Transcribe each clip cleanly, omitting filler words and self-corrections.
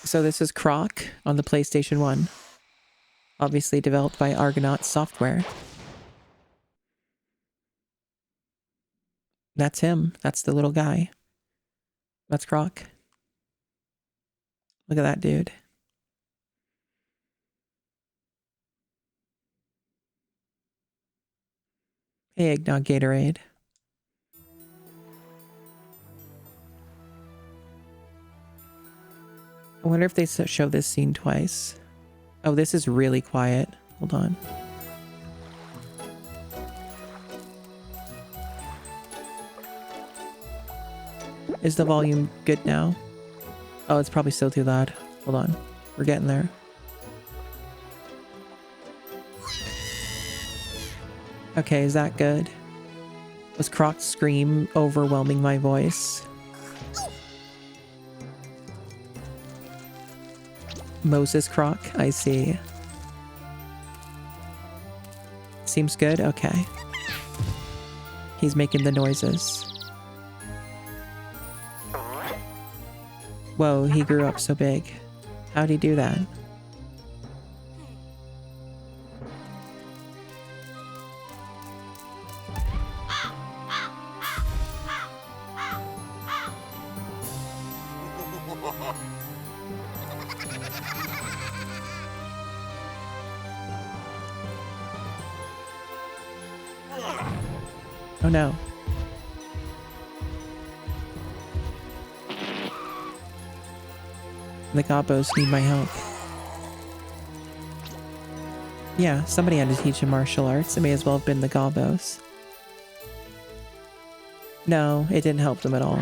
So this is Croc on the PlayStation 1. Obviously developed by Argonaut Software. That's him. That's the little guy. That's Croc. Look at that dude. Hey, Eggnog Gatorade. I wonder if they show this scene twice. Oh, this is really quiet. Hold on. Is the volume good now? Oh, it's probably still too loud. Hold on. We're getting there. Okay, is that good? Was Croc's scream overwhelming my voice? Moses Croc, I see. Seems good? Okay. He's making the noises. Whoa, he grew up so big. How'd he do that? Oh no. The Gobos need my help. Yeah, somebody had to teach him martial arts. It may as well have been the Gobos. No, it didn't help them at all.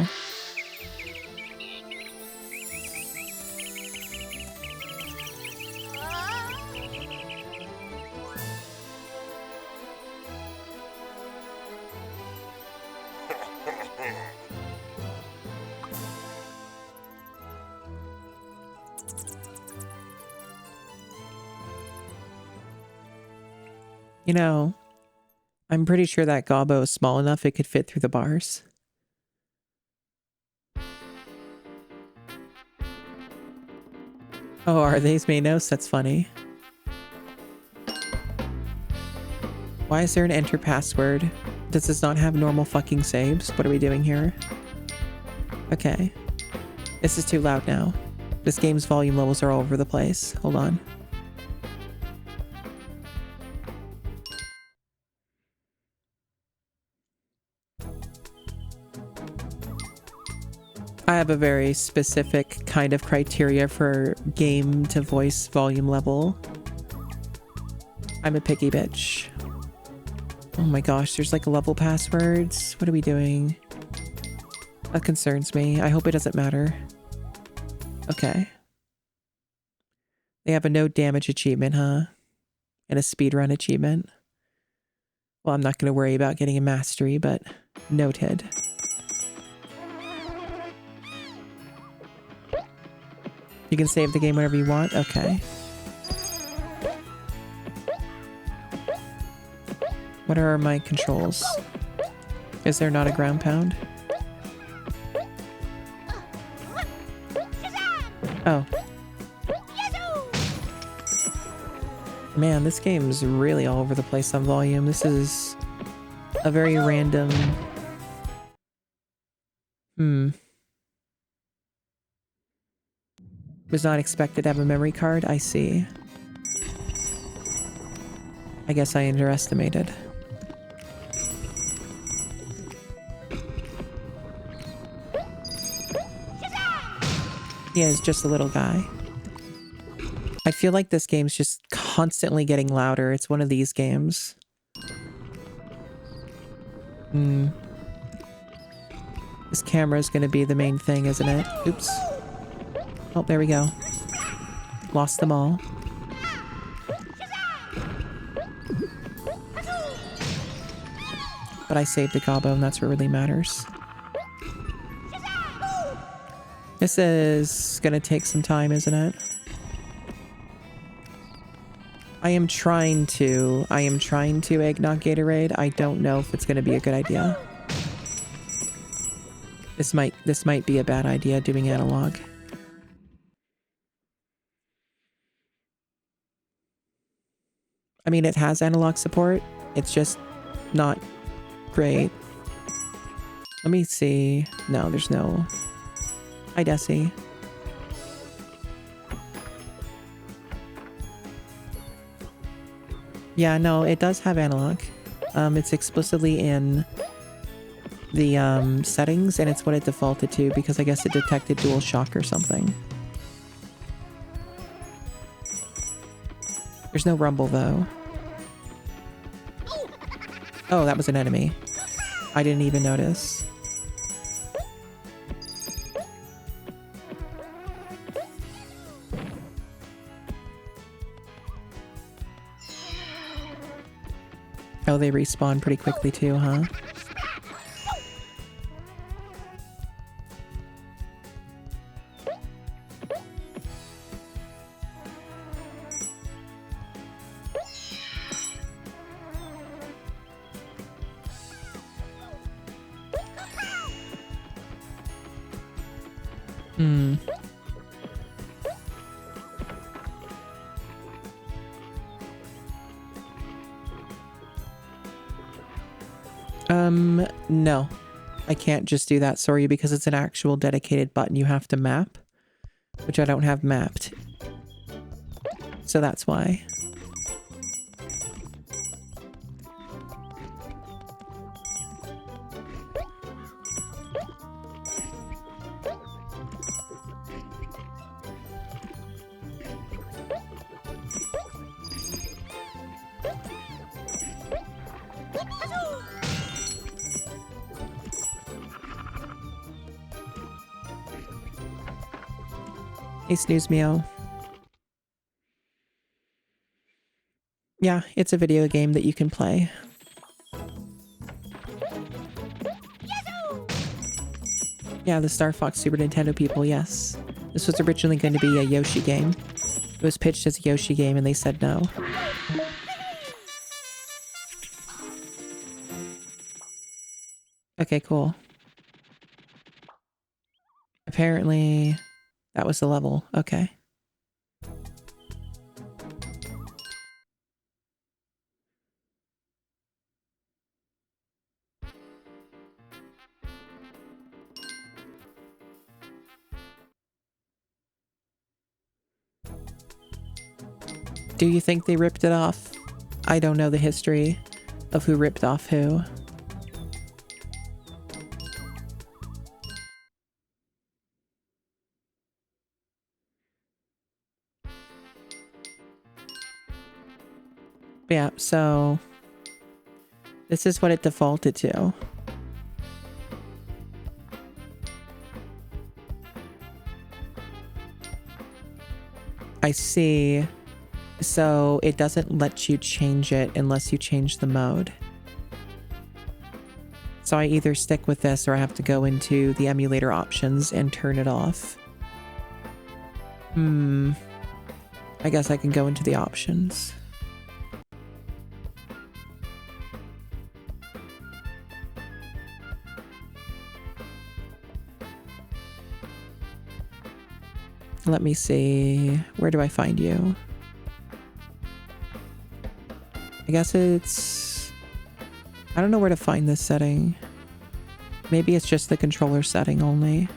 You know, I'm pretty sure that Gobbo is small enough it could fit through the bars. Oh, are these Manos? That's funny. Why is there an enter password? Does this not have normal fucking saves? What are we doing here? Okay. This is too loud now. This game's volume levels are all over the place. Hold on. I have a very specific kind of criteria for game to voice volume level. I'm a picky bitch. Oh my gosh, there's like level passwords. What are we doing? That concerns me. I hope it doesn't matter. Okay. They have a no damage achievement, huh? And a speedrun achievement. Well, I'm not going to worry about getting a mastery, but noted. You can save the game whenever you want? Okay. What are my controls? Is there not a ground pound? Oh. Man, this game's really all over the place on volume. This is a very random... Was not expected to have a memory card. I see. I guess I underestimated. He is just a little guy. I feel like this game's just constantly getting louder. It's one of these games. This camera's gonna be the main thing, isn't it? Oops. Oh, there we go. Lost them all. But I saved a Gobbo, and that's what really matters. This is gonna take some time, isn't it? I am trying to Eggnog Gatorade. I don't know if it's gonna be a good idea. This might be a bad idea doing analog. I mean, it has analog support. It's just not great. Let me see. No, there's no... Hi, Desi. Yeah, no, it does have analog. It's explicitly in the settings, and it's what it defaulted to because I guess it detected dual shock or something. There's no rumble, though. Oh, that was an enemy. I didn't even notice. Oh, they respawn pretty quickly too, huh? Hmm. No. I can't just do that, sorry, because it's an actual dedicated button you have to map, which I don't have mapped. So that's why. Hey, Snooze Meow. Yeah, it's a video game that you can play. Yeah, the Star Fox Super Nintendo people, yes. This was originally going to be a Yoshi game. It was pitched as a Yoshi game and they said no. Okay, cool. Apparently, that was the level. Okay. Do you think they ripped it off? I don't know the history of who ripped off who. Yeah, so this is what it defaulted to. I see. So it doesn't let you change it unless you change the mode. So I either stick with this or I have to go into the emulator options and turn it off. I guess I can go into the options. Let me see. Where do I find you? I guess it's... I don't know where to find this setting. Maybe it's just the controller setting only.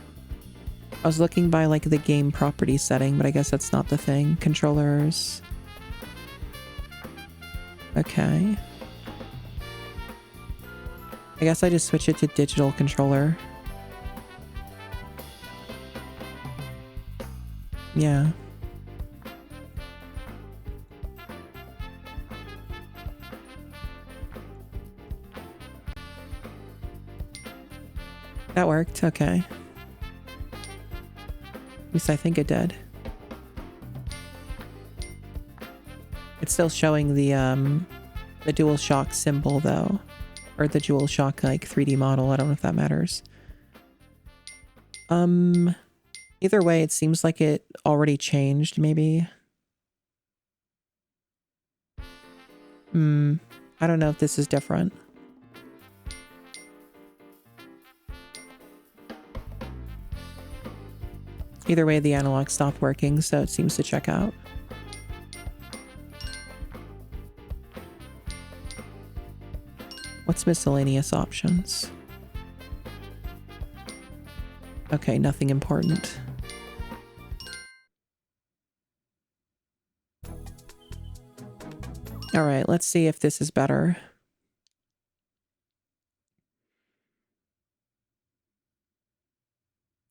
I was looking by like the game property setting, but I guess that's not the thing. Controllers. Okay. I guess I just switch it to digital controller. Yeah. That worked, okay. At least I think it did. It's still showing the dual shock symbol though. Or the dual shock like 3D model, I don't know if that matters. Either way, it seems like it already changed, maybe. I don't know if this is different. Either way, the analog stopped working, so it seems to check out. What's miscellaneous options? Okay, nothing important. All right, let's see if this is better.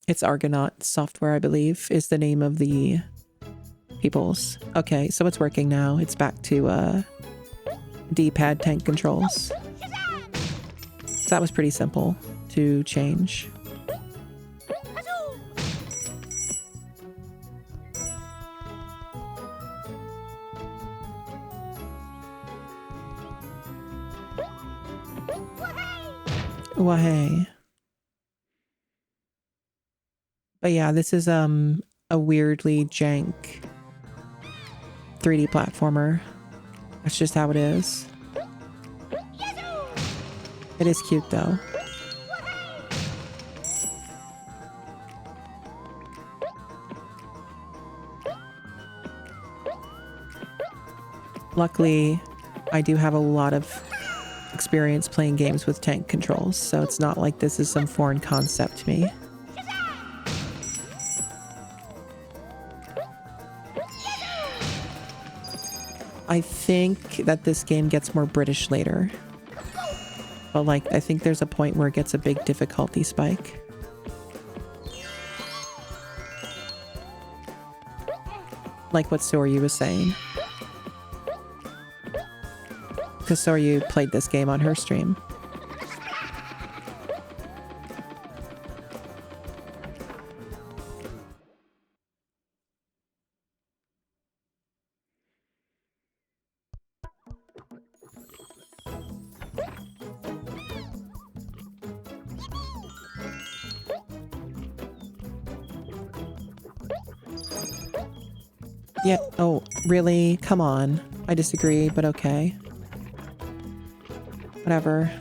It's Argonaut software, I believe, is the name of the people's. Okay, so it's working now. It's back to D-pad tank controls. So that was pretty simple to change. Wahey. But yeah, this is a weirdly jank 3D platformer. That's just how it is. It is cute though. Luckily, I do have a lot of experience playing games with tank controls, so it's not like this is some foreign concept to me. I think that this game gets more British later. But like, I think there's a point where it gets a big difficulty spike. Like what Soryu was saying. Because Soryu played this game on her stream. Yeah, oh, really? Come on. I disagree, but okay. Whatever.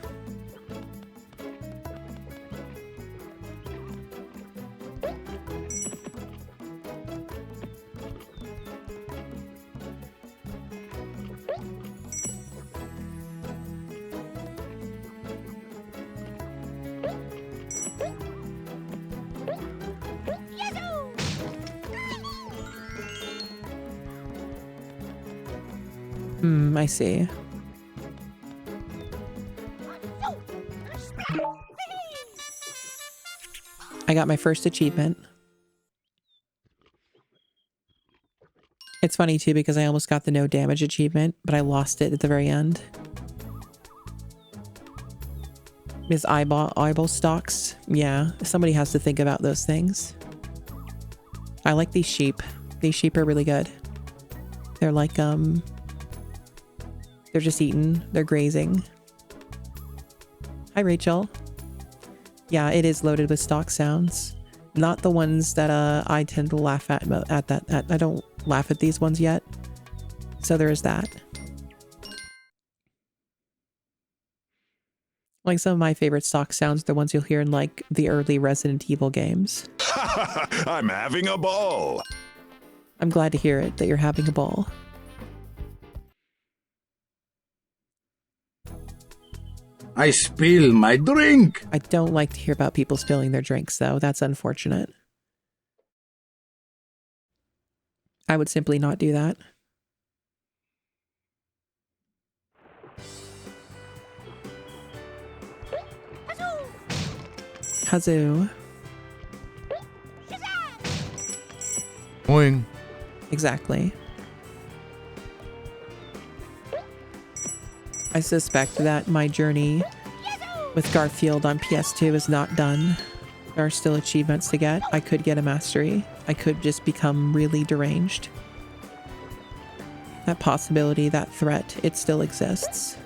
I see. I got my first achievement. It's funny too because I almost got the no damage achievement, but I lost it at the very end. His eyeball stalks. Yeah, somebody has to think about those things. I like these sheep. These sheep are really good. They're like, they're just eating. They're grazing. Hi, Rachel. Yeah, it is loaded with stock sounds. Not the ones that I tend to laugh at that. I don't laugh at these ones yet. So there is that. Like some of my favorite stock sounds, the ones you'll hear in like the early Resident Evil games. I'm having a ball. I'm glad to hear it, that you're having a ball. I spill my drink. I don't like to hear about people spilling their drinks, though. That's unfortunate. I would simply not do that. Hazoo. Boing. Exactly. I suspect that my journey with Garfield on PS2 is not done. There are still achievements to get. I could get a mastery. I could just become really deranged. That possibility, that threat, it still exists.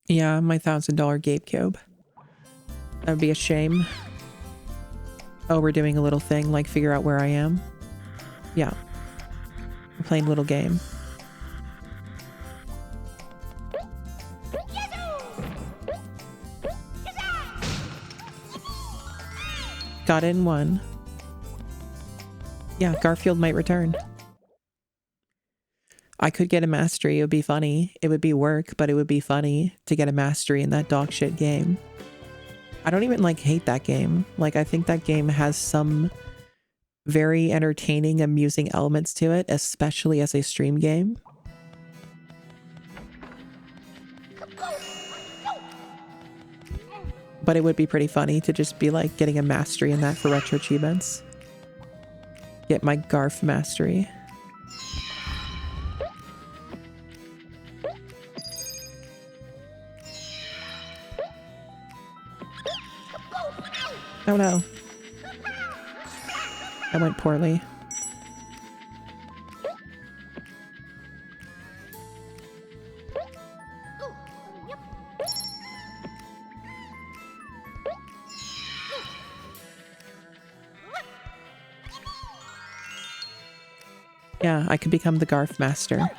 Yeah, my $1,000 Gabe Cube. That would be a shame. Oh, we're doing a little thing, like figure out where I am. Yeah. plain little game. Got it in one. Yeah, Garfield might return. I could get a mastery. It would be funny. It would be work, but it would be funny to get a mastery in that dog shit game. I don't even like hate that game. Like, I think that game has some very entertaining, amusing elements to it, especially as a stream game. But it would be pretty funny to just be like getting a mastery in that for retro achievements. Get my Garf mastery. Oh no. That went poorly. Yeah, I could become the Garf master.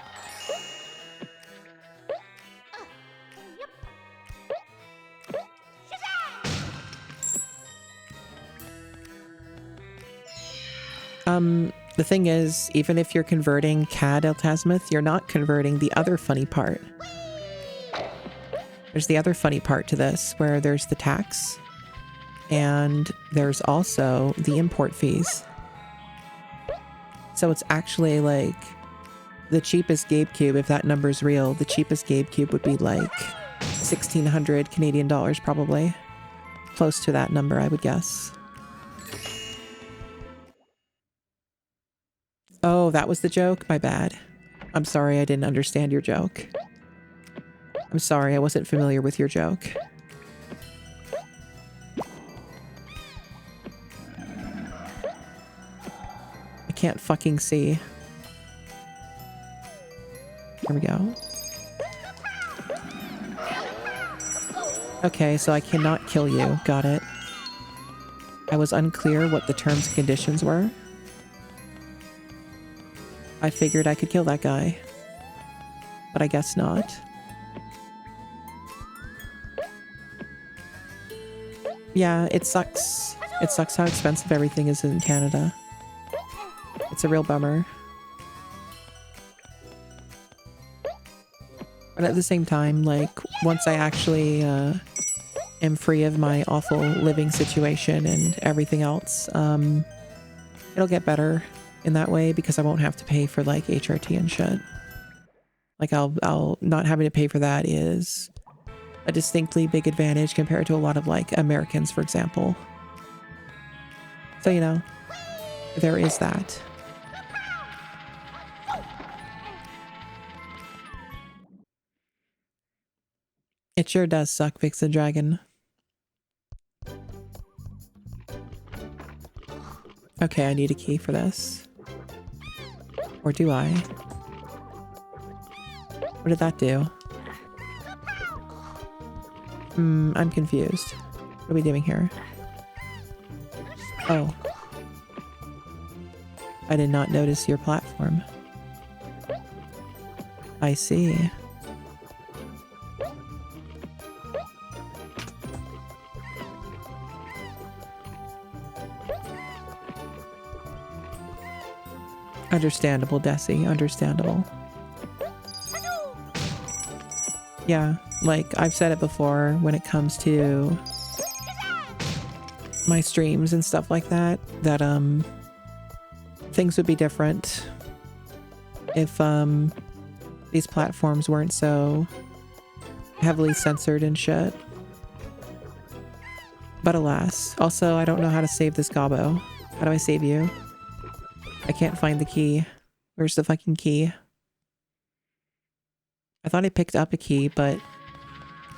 The thing is, even if you're converting Cad Eltasmuth, you're not converting the other funny part. There's the other funny part to this, where there's the tax, and there's also the import fees. So it's actually like the cheapest GameCube, if that number's real, the cheapest GameCube would be like 1,600 Canadian dollars probably. Close to that number, I would guess. Oh, that was the joke? My bad. I'm sorry I didn't understand your joke. I'm sorry I wasn't familiar with your joke. I can't fucking see. There we go. Okay, so I cannot kill you. Got it. I was unclear what the terms and conditions were. I figured I could kill that guy. But I guess not. Yeah, it sucks. It sucks how expensive everything is in Canada. It's a real bummer. But at the same time, like, once I actually am free of my awful living situation and everything else, it'll get better in that way because I won't have to pay for, like, HRT and shit. Like, I'll not having to pay for that is a distinctly big advantage compared to a lot of, like, Americans, for example. So, you know, there is that. It sure does suck, Vixen Dragon. Okay, I need a key for this. Or do I? What did that do? I'm confused. What are we doing here? Oh. I did not notice your platform. I see. Understandable, Desi. Understandable. Yeah, like, I've said it before when it comes to my streams and stuff like that, that, things would be different if, these platforms weren't so heavily censored and shit. But alas. Also, I don't know how to save this gobbo. How do I save you? I can't find the key. Where's the fucking key? I thought I picked up a key, but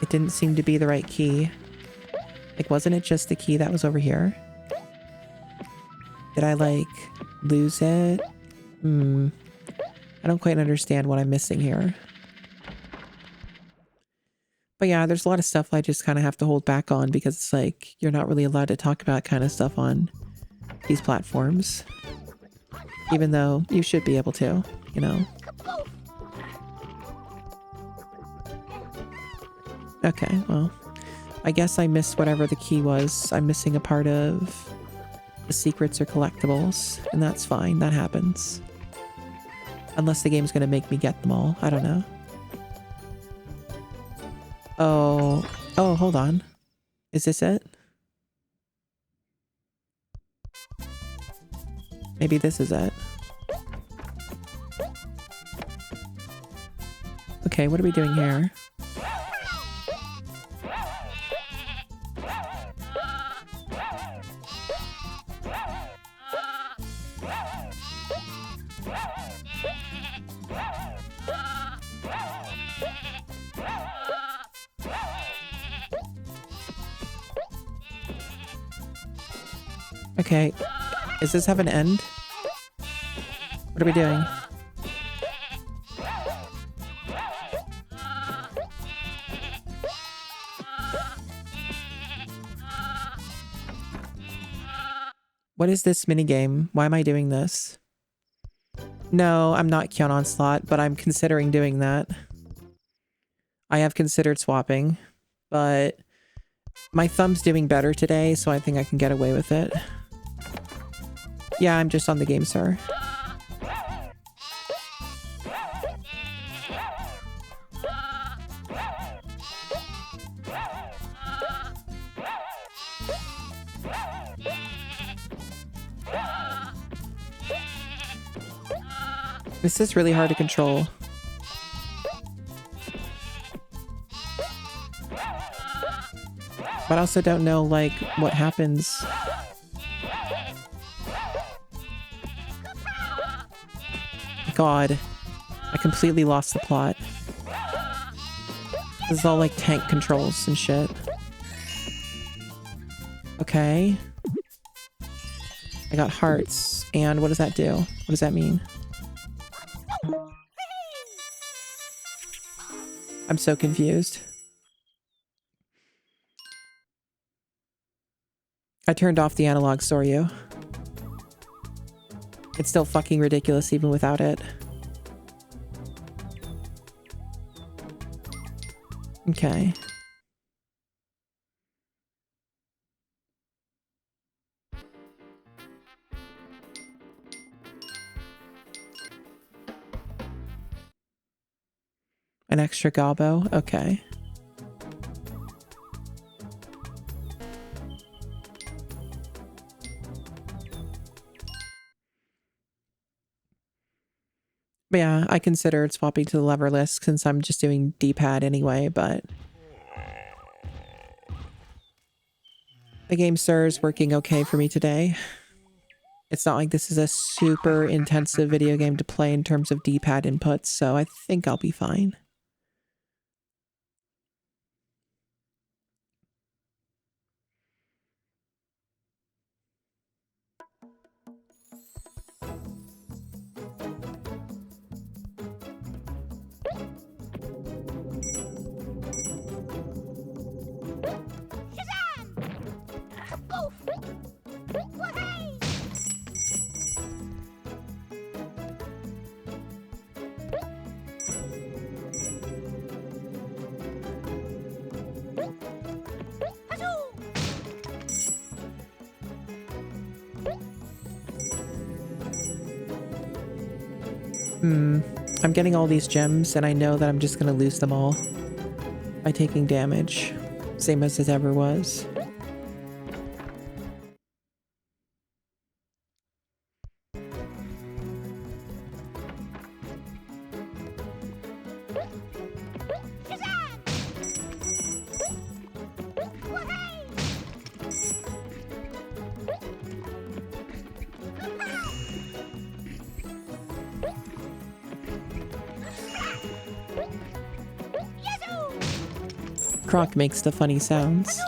it didn't seem to be the right key. Like, wasn't it just the key that was over here? Did I, like, lose it? I don't quite understand what I'm missing here. But yeah, there's a lot of stuff I just kind of have to hold back on because it's like, you're not really allowed to talk about kind of stuff on these platforms. Even though you should be able to. you know? Okay, well, I guess I missed whatever the key was. I'm missing a part of the secrets or collectibles, and that's fine. That happens. Unless the game's gonna make me get them all. I don't know. Oh, hold on. Is this it? Maybe this is it. Okay, what are we doing here? Okay, does this have an end? What are we doing? What is this minigame? Why am I doing this? No, I'm not Kion Onslaught, but I'm considering doing that. I have considered swapping, but my thumb's doing better today, so I think I can get away with it. Yeah, I'm just on the game, sir. This is really hard to control. But I also don't know, like, what happens. God, I completely lost the plot. This is all like tank controls and shit. Okay. I got hearts. And what does that do? What does that mean? I'm so confused. I turned off the analog Soryu. It's still fucking ridiculous even without it. Okay. An extra gobbo? Okay. But yeah, I considered swapping to the leverless since I'm just doing D-pad anyway, but the game sir is working okay for me today. It's not like this is a super intensive video game to play in terms of D-pad inputs, so I think I'll be fine. I'm getting all these gems, and I know that I'm just gonna lose them all by taking damage. Same as it ever was. Croc makes the funny sounds.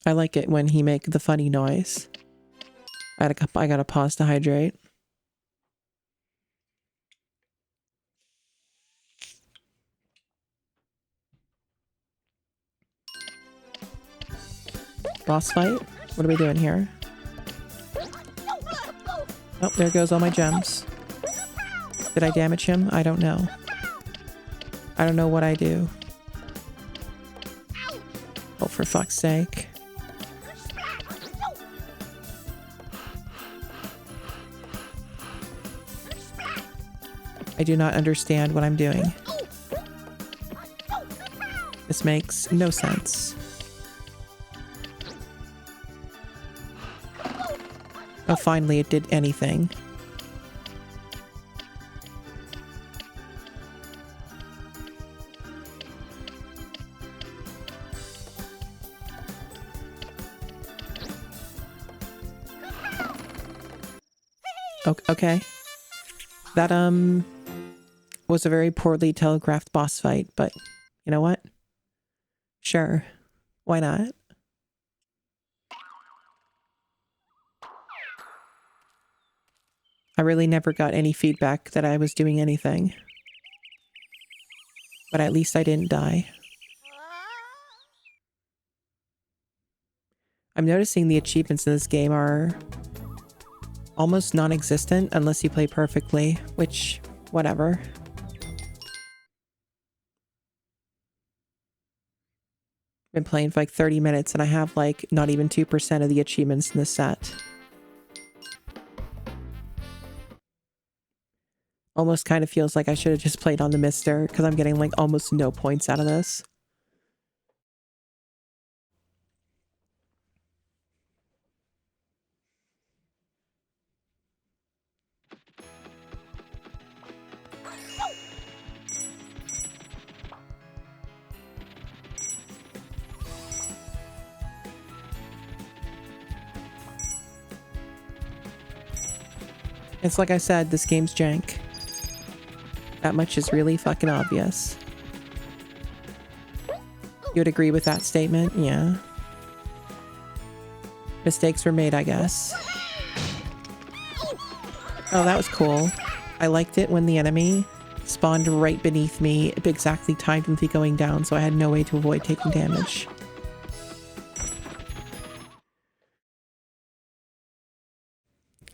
I like it when he make the funny noise. I gotta pause to hydrate. Boss fight? What are we doing here? Oh, there goes all my gems. Did I damage him? I don't know. I don't know what I do. Oh, for fuck's sake. I do not understand what I'm doing. This makes no sense. Oh, finally it did anything. Okay. That, was a very poorly telegraphed boss fight, but you know what? Sure. Why not? I really never got any feedback that I was doing anything. But at least I didn't die. I'm noticing the achievements in this game are almost non-existent unless you play perfectly, which, whatever. Been playing for like 30 minutes and I have like not even 2% of the achievements in the set. Almost kind of feels like I should have just played on the Mister because I'm getting like almost no points out of this. It's like I said, this game's jank. That much is really fucking obvious. You would agree with that statement? Yeah. Mistakes were made, I guess. Oh, that was cool. I liked it when the enemy spawned right beneath me, exactly timed with me going down, so I had no way to avoid taking damage.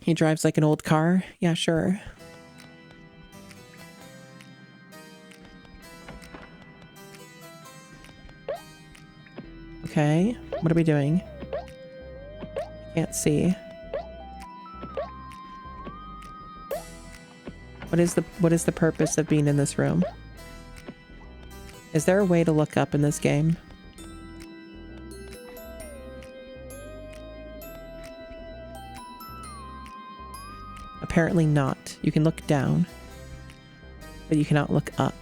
He drives like an old car? Yeah, sure. Okay, what are we doing? Can't see. What is the purpose of being in this room? Is there a way to look up in this game? Apparently not. You can look down, but you cannot look up.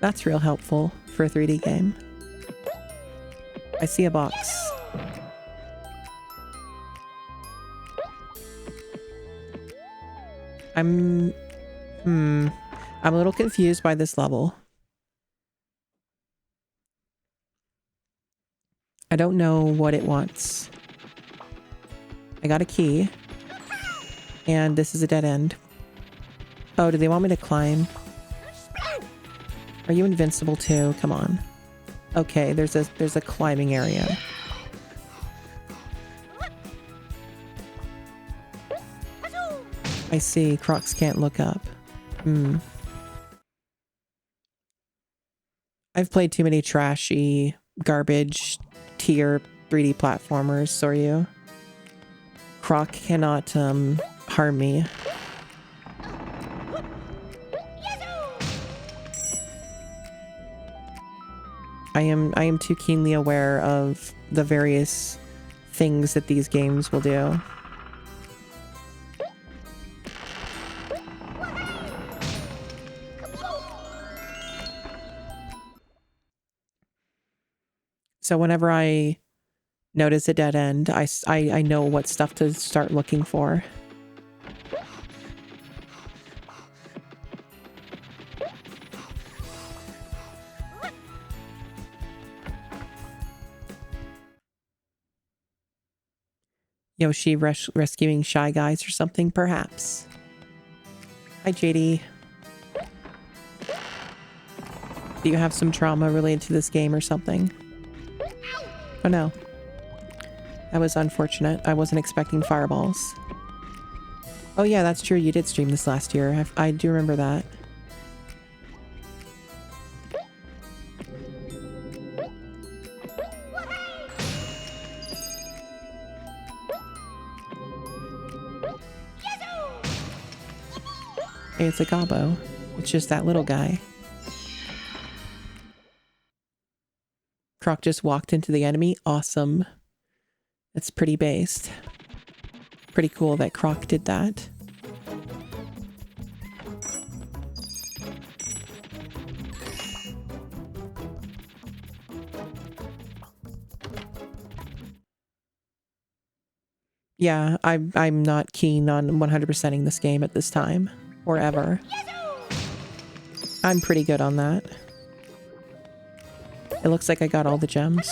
That's real helpful for a 3D game. I see a box. I'm a little confused by this level. I don't know what it wants. I got a key. And this is a dead end. Oh, do they want me to climb? Are you invincible too? Come on. Okay, there's a climbing area. I see. Crocs can't look up. I've played too many trashy, garbage, tier 3D platformers, so are you? Croc cannot, harm me. I am too keenly aware of the various things that these games will do. So whenever I notice a dead end, I know what stuff to start looking for. Yoshi rescuing Shy Guys or something, perhaps. Hi, JD. Do you have some trauma related to this game or something? Oh no. That was unfortunate. I wasn't expecting fireballs. Oh yeah, that's true. You did stream this last year. I do remember that. Hey, it's a gobbo. It's just that little guy. Croc just walked into the enemy. Awesome. That's pretty based. Pretty cool that Croc did that. Yeah, I'm not keen on 100%ing this game at this time. Or ever. I'm pretty good on that. It looks like I got all the gems.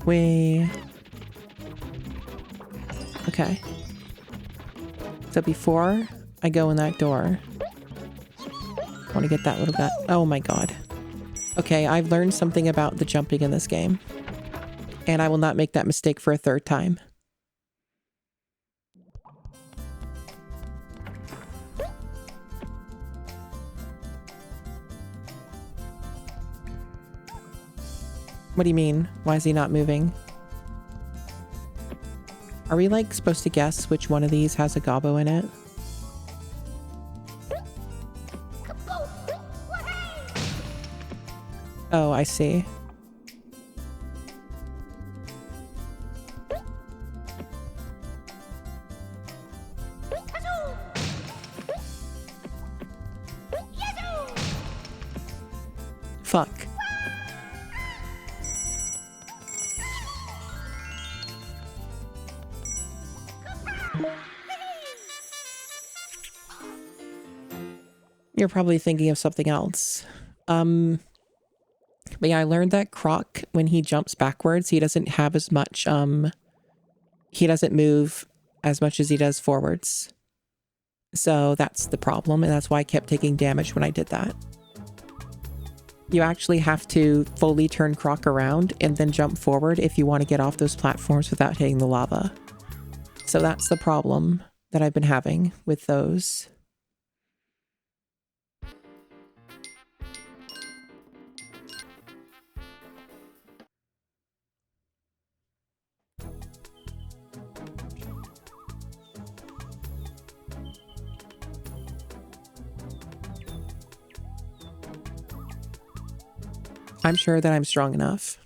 Wait. Okay. So before I go in that door, I want to get that little guy. Oh my god. Okay, I've learned something about the jumping in this game. And I will not make that mistake for a third time. What do you mean? Why is he not moving? Are we, like, supposed to guess which one of these has a gobbo in it? Oh, I see. Fuck. You're probably thinking of something else. But yeah, I learned that Croc, when he jumps backwards, he doesn't have as much, he doesn't move as much as he does forwards. So that's the problem, and that's why I kept taking damage when I did that. You actually have to fully turn Croc around and then jump forward if you want to get off those platforms without hitting the lava. So that's the problem that I've been having with those. I'm sure that I'm strong enough.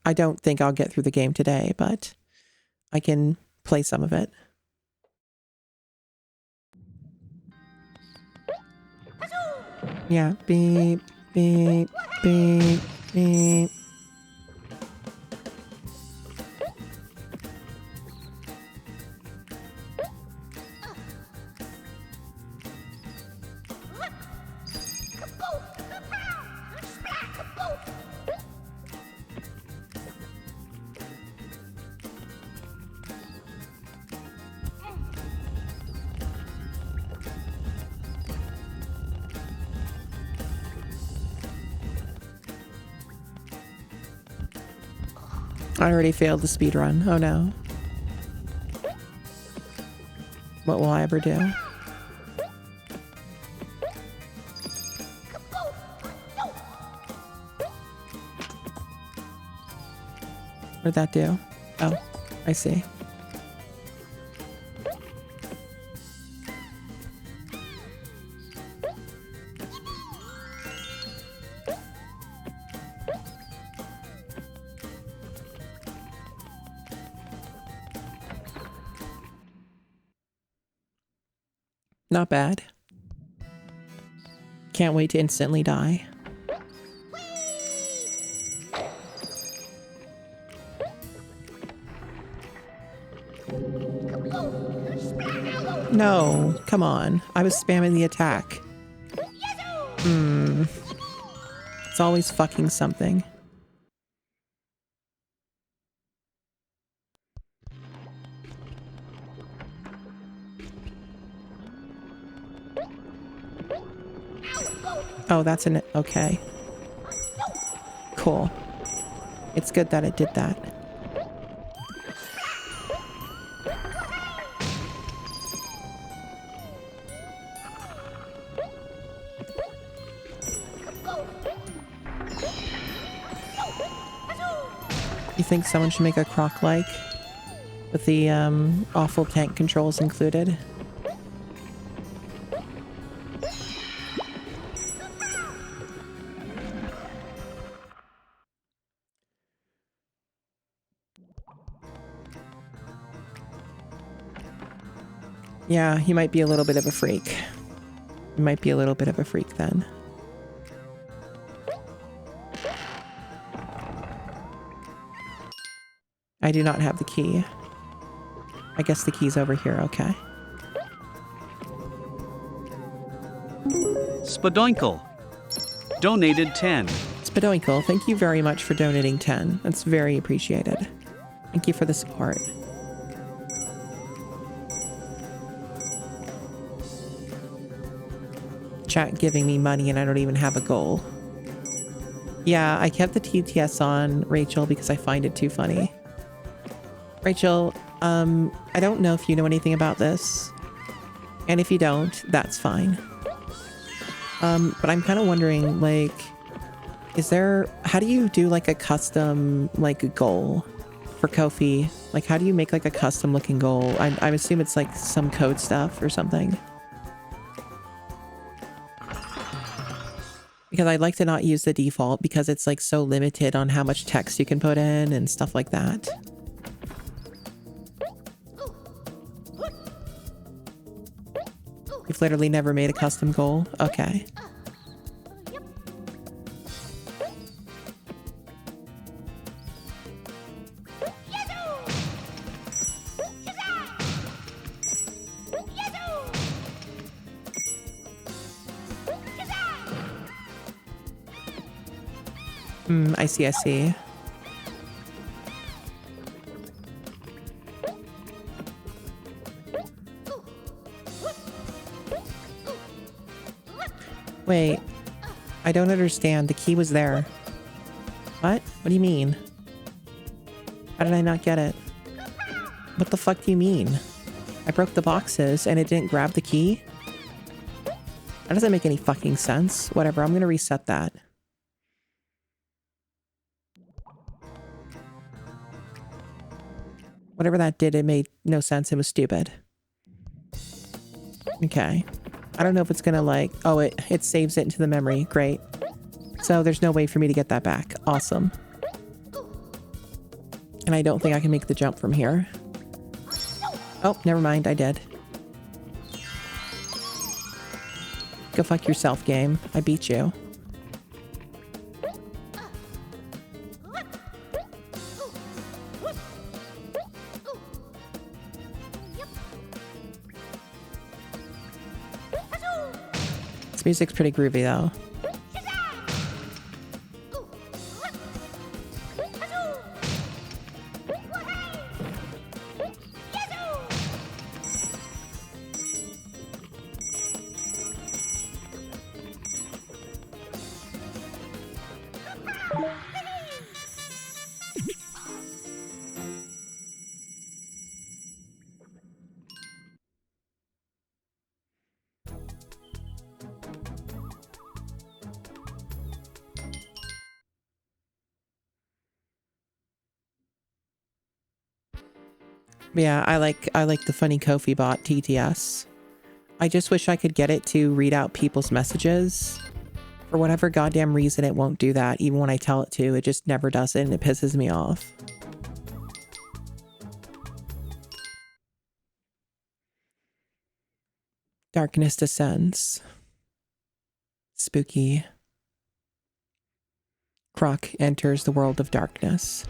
I don't think I'll get through the game today, but I can play some of it. Yeah, beep, beep, beep, beep. I already failed the speed run. Oh no. What will I ever do? What'd that do? Oh, I see. Not bad. Can't wait to instantly die. No, come on. I was spamming the attack. It's always fucking something. Oh, that's an... Okay. Cool. It's good that it did that. You think someone should make a Croc-like? With the, awful tank controls included? Yeah, he might be a little bit of a freak. He might be a little bit of a freak then. I do not have the key. I guess the key's over here, okay. Spadoinkle. Donated 10. Spadoinkle, thank you very much for donating 10. That's very appreciated. Thank you for the support. Chat giving me money and I don't even have a goal. Yeah, I kept the TTS on, Rachel, because I find it too funny. Rachel, I don't know if you know anything about this. And if you don't, that's fine. But I'm kind of wondering, like, is there... How do you do, like, a custom, like, a goal for Ko-fi? Like, how do you make, like, a custom-looking goal? I assume it's, like, some code stuff or something. Because I'd like to not use the default because it's, like, so limited on how much text you can put in and stuff like that. You've literally never made a custom goal? Okay. I see, I see. Wait, I don't understand. The key was there. What? What do you mean? How did I not get it? What the fuck do you mean? I broke the boxes and it didn't grab the key? That doesn't make any fucking sense. Whatever, I'm gonna reset that. Whatever that did, it made no sense. It was stupid. Okay. I don't know if it's gonna like... Oh, it saves it into the memory. Great. So there's no way for me to get that back. Awesome. And I don't think I can make the jump from here. Oh, never mind. I did. Go fuck yourself, game. I beat you. This music's pretty groovy, though. Yeah, I like the funny Ko-fi bot TTS. I just wish I could get it to read out people's messages. For whatever goddamn reason, it won't do that. Even when I tell it to, it just never does it, and it pisses me off. Darkness descends. Spooky. Croc enters the world of darkness.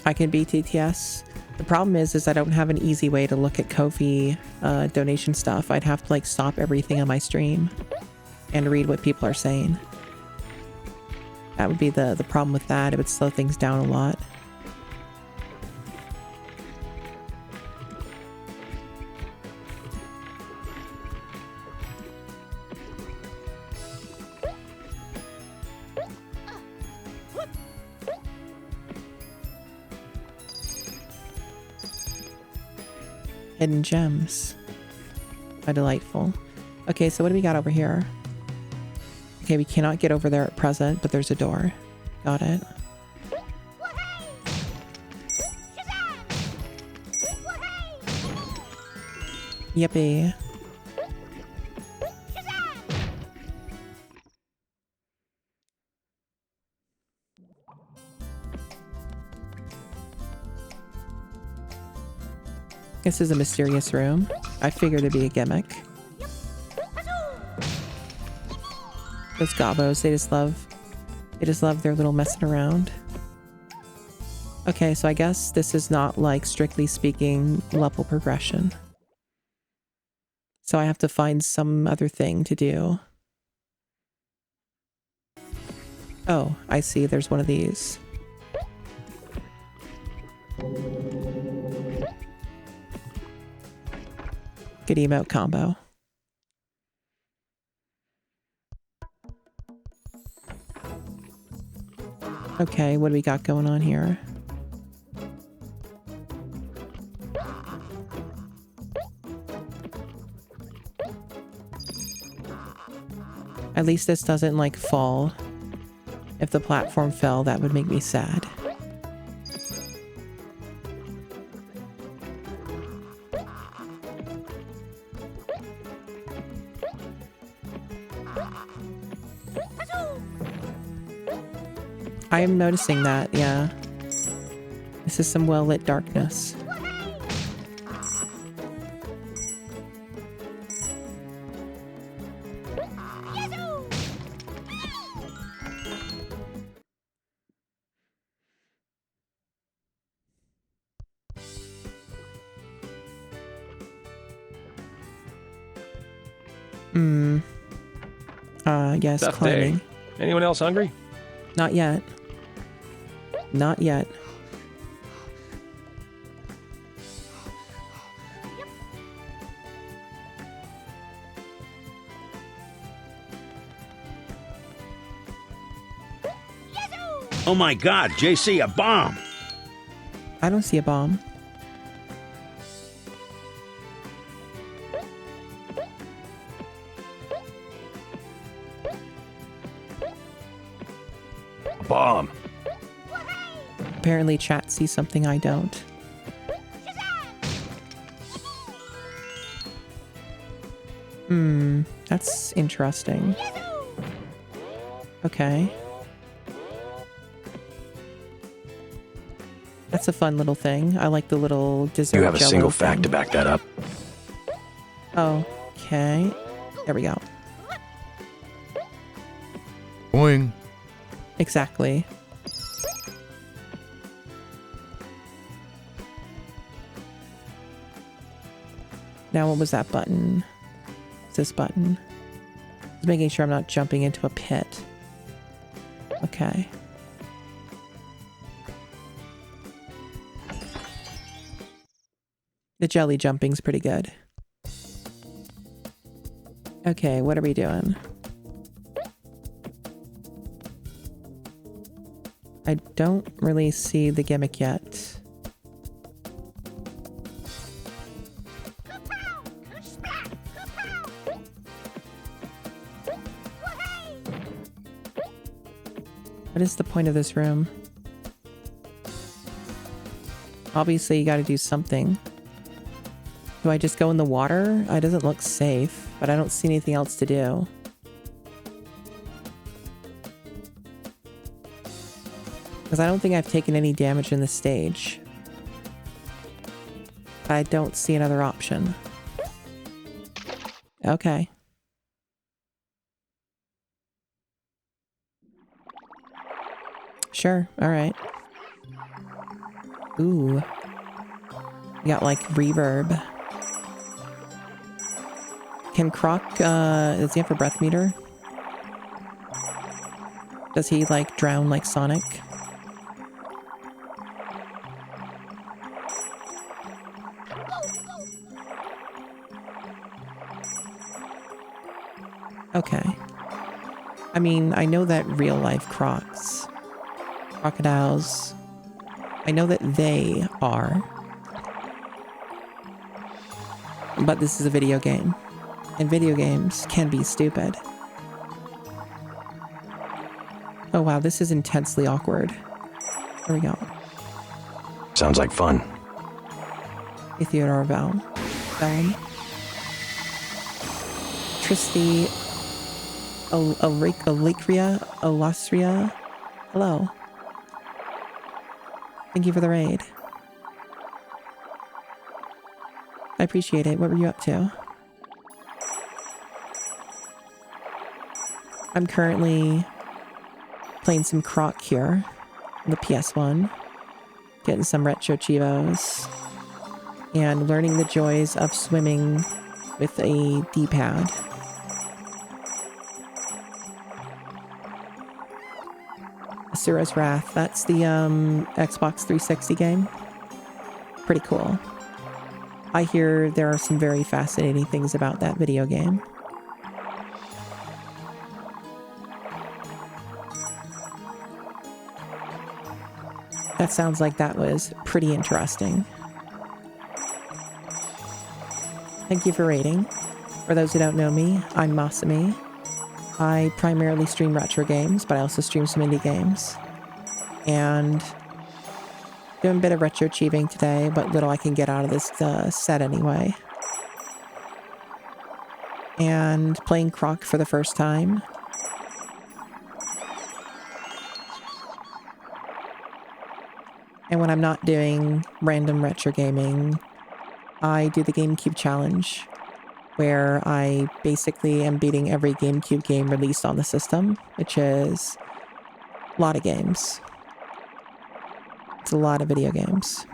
I can beat TTS. The problem is I don't have an easy way to look at Ko-fi donation stuff. I'd have to like stop everything on my stream and read what people are saying. That would be the problem with that. It would slow things down a lot. Hidden gems. How delightful. Okay, so what do we got over here? Okay, we cannot get over there at present, but there's a door. Got it. Yippee. This is a mysterious room. I figured it'd be a gimmick. Those gobos, they just love their little messing around. Okay, so I guess this is not like strictly speaking level progression. So I have to find some other thing to do. Oh, I see. There's one of these. Good emote combo. Okay, what do we got going on here? At least this doesn't like fall. If the platform fell, that would make me sad. I am noticing that, yeah. This is some well-lit darkness. Yes, Tough climbing. day. Anyone else hungry? Not yet. Not yet. Oh my god, JC, a bomb! I don't see a bomb. Bomb. Apparently chat sees something I don't. That's interesting. Okay. That's a fun little thing. I like the little dessert. You have a jello single thing. fact to back that up. Okay. There we go. Boing. Exactly. Now what was that button? What's this button? Just making sure I'm not jumping into a pit. Okay. The jelly jumping's pretty good. Okay, what are we doing? I don't really see the gimmick yet. What is the point of this room? Obviously, you gotta do something. Do I just go in the water? It doesn't look safe, but I don't see anything else to do. Because I don't think I've taken any damage in this stage. I don't see another option. Okay. Sure, alright. Ooh. We got like reverb. Can Croc, does he have a breath meter? Does he like drown like Sonic? Okay. I mean, I know that real life crocs, crocodiles, I know that they are. But this is a video game. And video games can be stupid. Oh wow, this is intensely awkward. There we go. Sounds like fun. A Theodore Vellum. Tristy Alicria Olastria. Hello. Thank you for the raid. I appreciate it. What were you up to? I'm currently playing some Croc here on the PS1. Getting some retro chivos. And learning the joys of swimming with a D-pad. Asura's Wrath. That's the Xbox 360 game. Pretty cool. I hear there are some very fascinating things about that video game. That sounds like that was pretty interesting. Thank you for rating. For those who don't know me, I'm Masami. I primarily stream retro games, but I also stream some indie games. And doing a bit of retro achieving today, what little I can get out of this set anyway. And playing Croc for the first time. And when I'm not doing random retro gaming, I do the GameCube challenge, where I basically am beating every GameCube game released on the system, which is a lot of games. It's a lot of video games.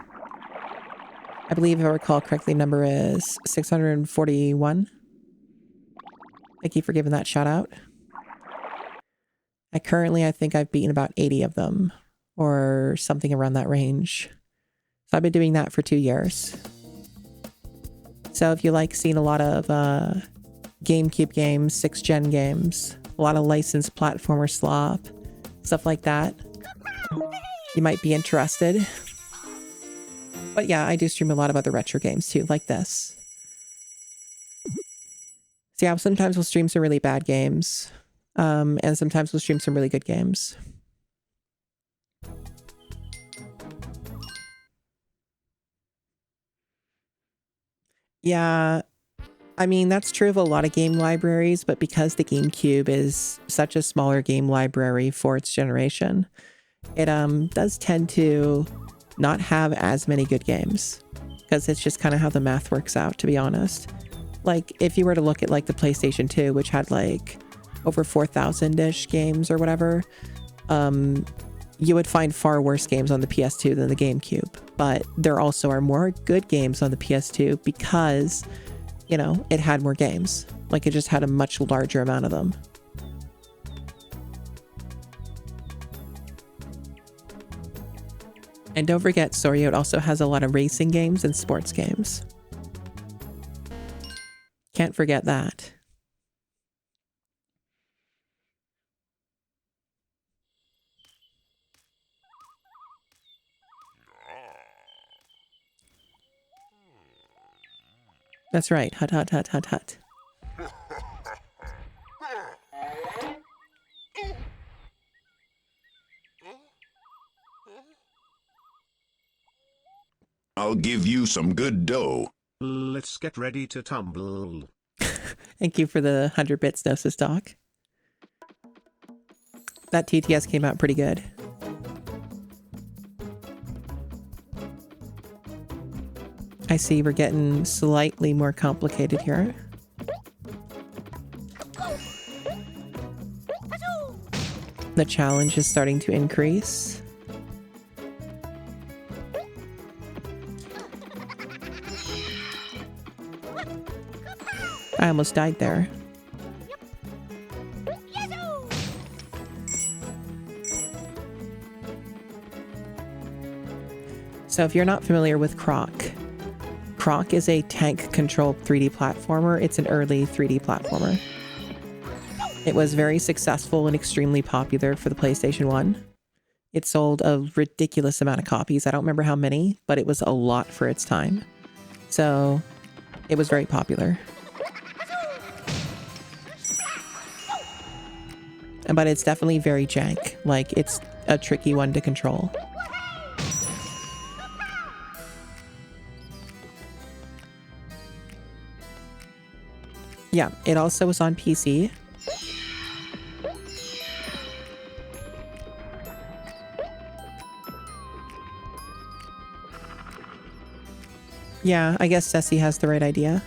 I believe, if I recall correctly, number is 641. Thank you for giving that shout out. I think I've beaten about 80 of them, or something around that range. So I've been doing that for 2 years. So if you like seeing a lot of GameCube games, 6th gen games, a lot of licensed platformer slop, stuff like that, you might be interested. But yeah, I do stream a lot of other retro games too, like this. So yeah, sometimes we'll stream some really bad games, and sometimes we'll stream some really good games. Yeah, I mean, that's true of a lot of game libraries, but because the GameCube is such a smaller game library for its generation, it does tend to not have as many good games, because it's just kind of how the math works out, to be honest. Like, if you were to look at like the PlayStation 2, which had like over 4,000-ish games or whatever, you would find far worse games on the PS2 than the GameCube. But there also are more good games on the PS2 because, you know, it had more games. Like, it just had a much larger amount of them. And don't forget, Soryo also has a lot of racing games and sports games. Can't forget that. That's right. Hut, hut, hut, hut, hut. I'll give you some good dough. Let's get ready to tumble. Thank you for the 100 bits, Gnosis Doc. That TTS came out pretty good. I see we're getting slightly more complicated here. The challenge is starting to increase. almost died there. So if you're not familiar with Croc, Croc is a tank-controlled 3D platformer. It's an early 3D platformer. It was very successful and extremely popular for the PlayStation 1. It sold a ridiculous amount of copies. I don't remember how many, but it was a lot for its time. So it was very popular. But it's definitely very jank. Like, it's a tricky one to control. Yeah, it also was on PC. Yeah, I guess Ceci has the right idea.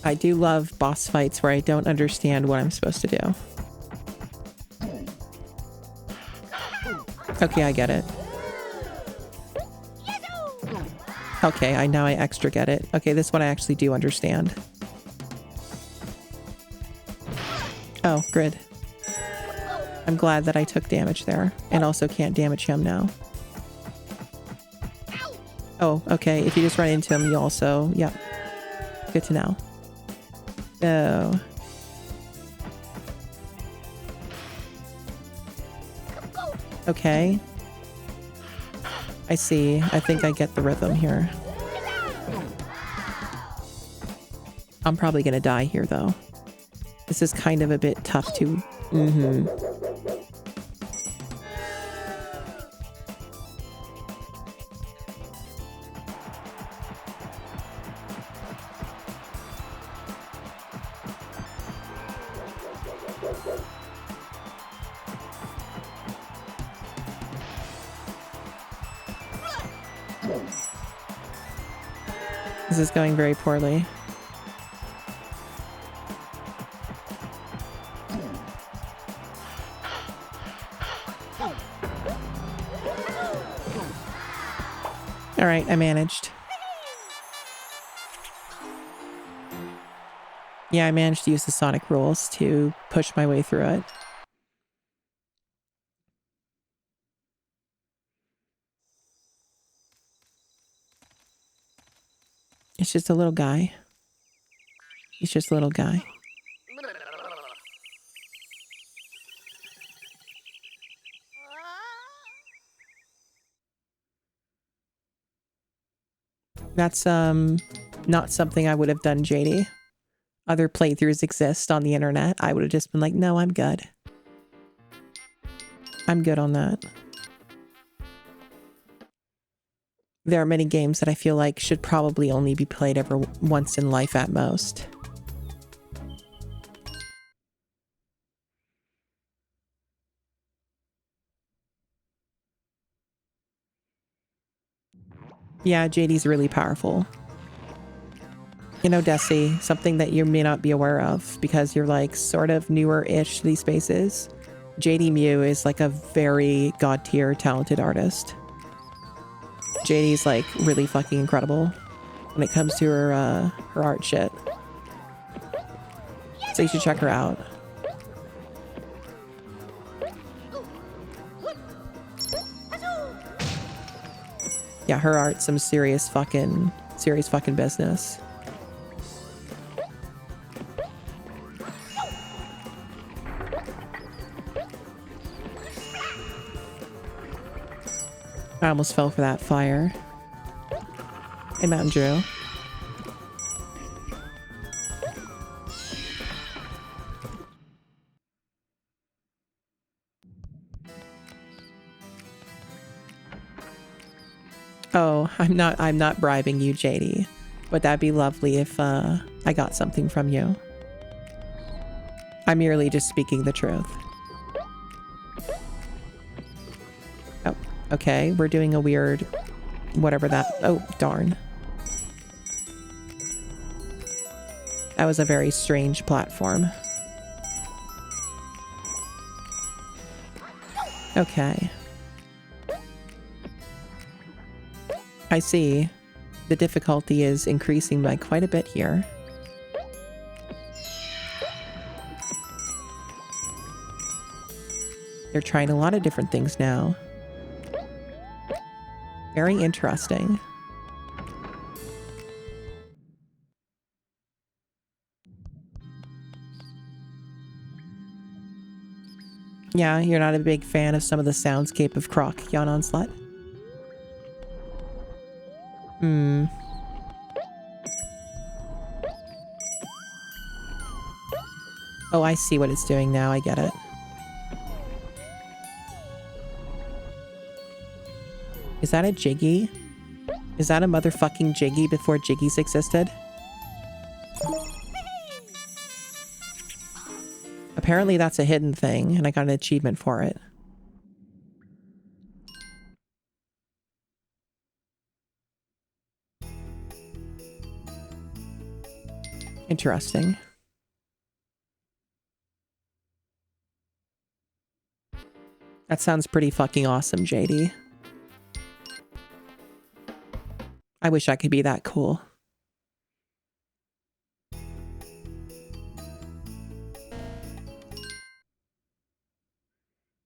I do love boss fights where I don't understand what I'm supposed to do. Okay, I get it. Okay, now I extra get it. Okay, this one I actually do understand. Oh, good. I'm glad that I took damage there, and also can't damage him now. Oh, okay, if you just run into him, you also... Yep. Good to know. So... Okay. I see. I think I get the rhythm here. I'm probably gonna die here, though. This is kind of a bit tough to... This is going very poorly. All right, I managed. Yeah, I managed to use the Sonic rules to push my way through it. It's just a little guy. He's just a little guy. That's not something I would have done, JD. Other playthroughs exist on the internet. I would have just been like, no, I'm good. I'm good on that. There are many games that I feel like should probably only be played ever once in life at most. Yeah, JD's really powerful. You know, Desi, something that you may not be aware of because you're like sort of newer-ish to these spaces. JD Mew is like a very god-tier talented artist. JD's like really fucking incredible when it comes to her art shit. So you should check her out. Yeah, her art's some serious fucking business. I almost fell for that fire. Hey, Mountain Drew. Oh, I'm not bribing you, JD. Would that be lovely if I got something from you? I'm merely just speaking the truth. Oh, okay. We're doing a weird... whatever that... Oh, darn. That was a very strange platform. Okay. I see. The difficulty is increasing by quite a bit here. They're trying a lot of different things now. Very interesting. Yeah, you're not a big fan of some of the soundscape of Croc, Yawn Onslaught? Hmm. Oh, I see what it's doing now. I get it. Is that a Jiggy? Is that a motherfucking Jiggy before Jiggies existed? Apparently that's a hidden thing, and I got an achievement for it. Interesting. That sounds pretty fucking awesome, JD. I wish I could be that cool.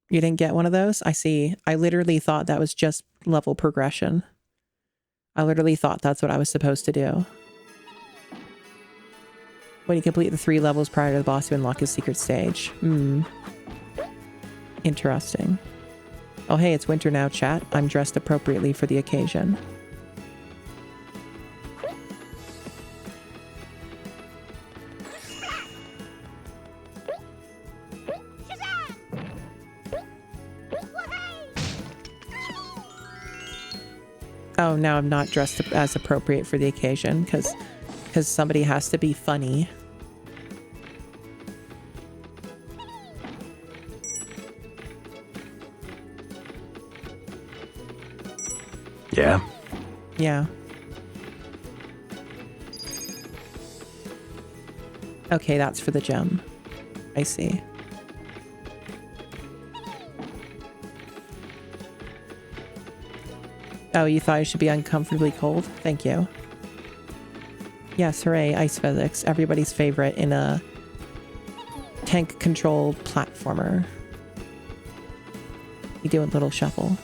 You didn't get one of those? I see. I literally thought that was just level progression. I literally thought that's what I was supposed to do. When you complete the 3 levels prior to the boss, you unlock his secret stage. Hmm. Interesting. Oh hey, it's winter now, chat. I'm dressed appropriately for the occasion. Oh, now I'm not dressed as appropriate for the occasion because somebody has to be funny. Yeah? Yeah. Okay, that's for the gem. I see. Oh, you thought it should be uncomfortably cold? Thank you. Yes, hooray, ice physics. Everybody's favorite in a tank-controlled platformer. You do a little shuffle.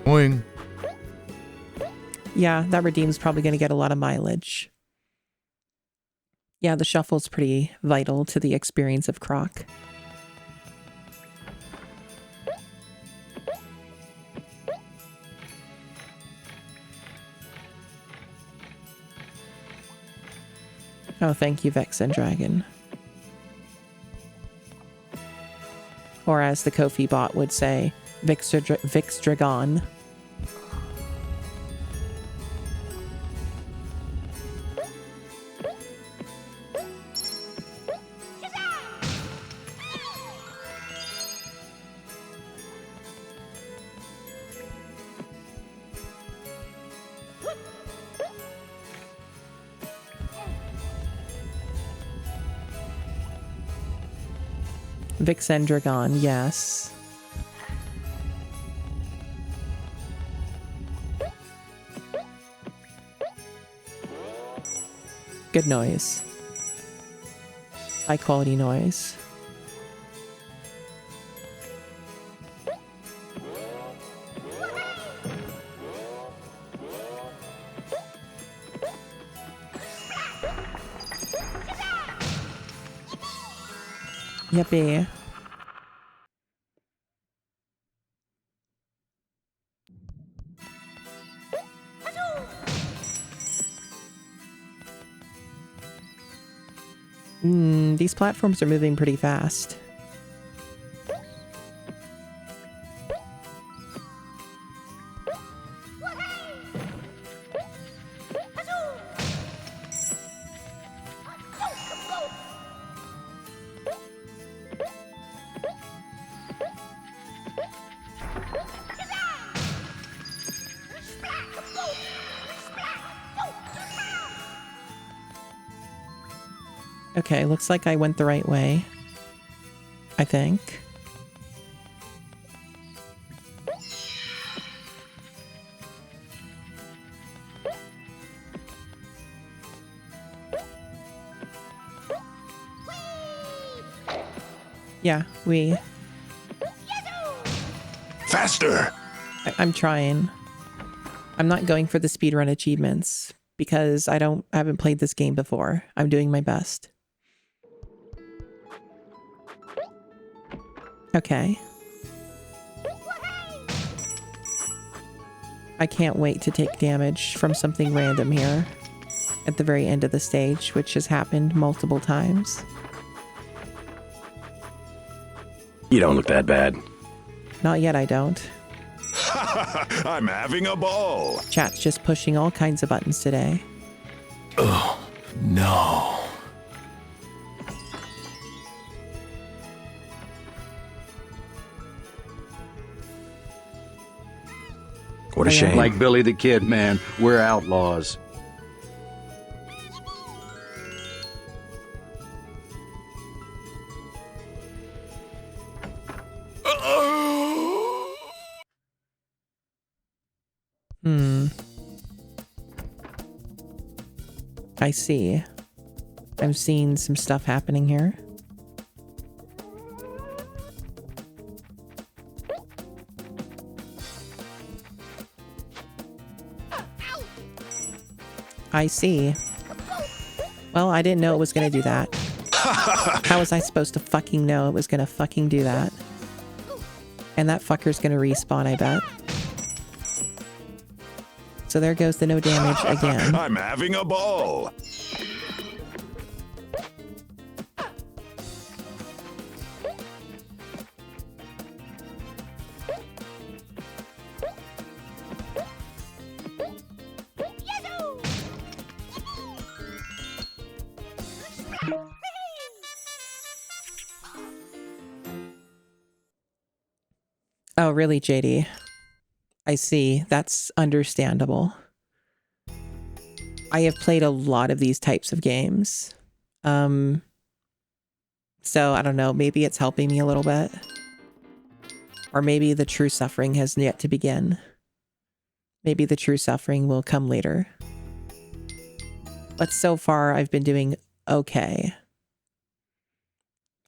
Boing. Yeah, that redeem's probably going to get a lot of mileage. Yeah, the shuffle's pretty vital to the experience of Croc. Oh, thank you, Vexen Dragon. Or as the Kofi bot would say, Vix Dragon. Vixen Dragon, yes. Good noise. High quality noise. Yippee. These platforms are moving pretty fast. Okay, looks like I went the right way. I think. Yeah, Faster! I'm trying. I'm not going for the speedrun achievements because I haven't played this game before. I'm doing my best. Okay. I can't wait to take damage from something random here at the very end of the stage, which has happened multiple times. You don't look that bad. Not yet, I don't. I'm having a ball. Chat's just pushing all kinds of buttons today. Oh, no. What a shame. Like Billy the Kid, man. We're outlaws. I see. I'm seeing some stuff happening here. I see. Well, I didn't know it was gonna do that. How was I supposed to fucking know it was gonna fucking do that? And that fucker's gonna respawn, I bet. So there goes the no damage again. I'm having a ball. Oh, really, JD? I see. That's understandable. I have played a lot of these types of games. So I don't know, maybe it's helping me a little bit. Or maybe the true suffering has yet to begin. Maybe the true suffering will come later. But so far, I've been doing okay.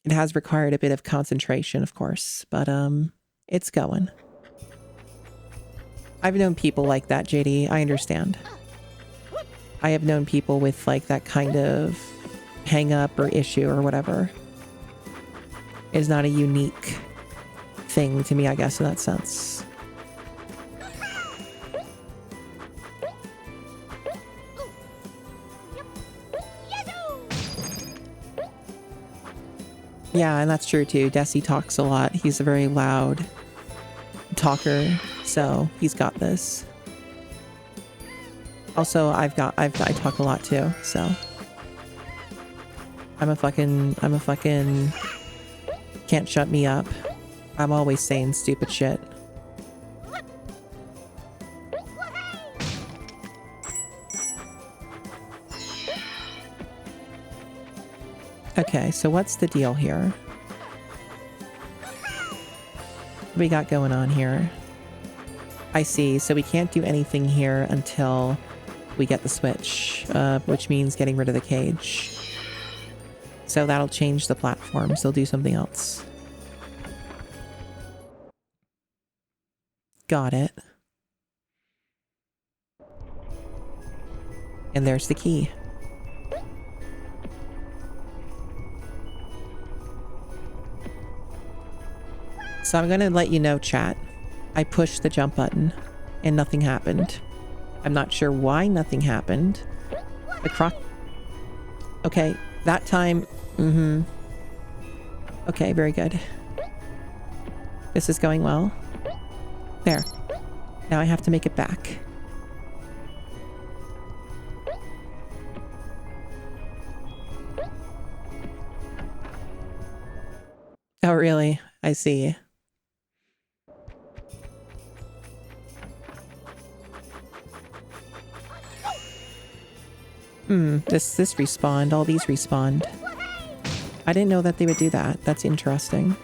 It has required a bit of concentration, of course, but it's going. I've known people like that, JD. I understand. I have known people with like that kind of hang up or issue or whatever. It's not a unique thing to me, I guess, in that sense. Yeah, and that's true too. Desi talks a lot. He's a very loud talker, so he's got this. Also, I talk a lot too, so I'm a fucking can't shut me up. I'm always saying stupid shit. Okay, so what's the deal here? What we got going on here? I see, so we can't do anything here until we get the switch, which means getting rid of the cage. So that'll change the platforms, they'll do something else. Got it. And there's the key. So I'm gonna let you know, chat. I pushed the jump button and nothing happened. I'm not sure why nothing happened. The Croc... Okay, that time... Okay, very good. This is going well. There. Now I have to make it back. Oh, really? I see. This respawned. All these respawned. I didn't know that they would do that. That's interesting.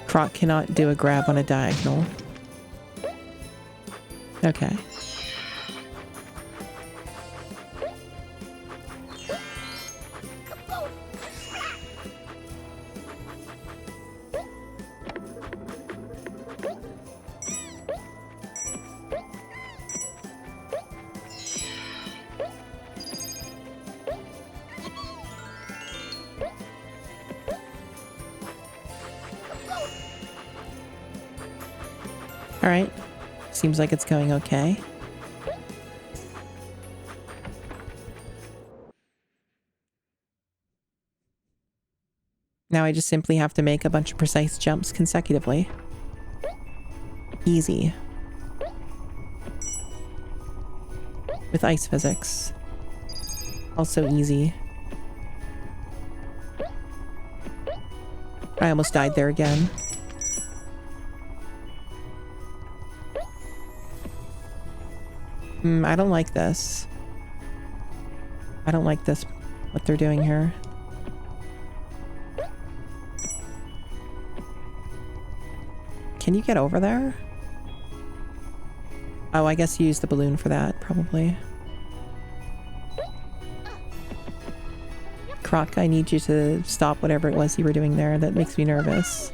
Croc cannot do a grab on a diagonal. Okay. All right. Seems like it's going okay. Now I just simply have to make a bunch of precise jumps consecutively. Easy. With ice physics. Also easy. I almost died there again. I don't like this. I don't like this, what they're doing here. Can you get over there? Oh, I guess you use the balloon for that, probably. Croc, I need you to stop whatever it was you were doing there. That makes me nervous.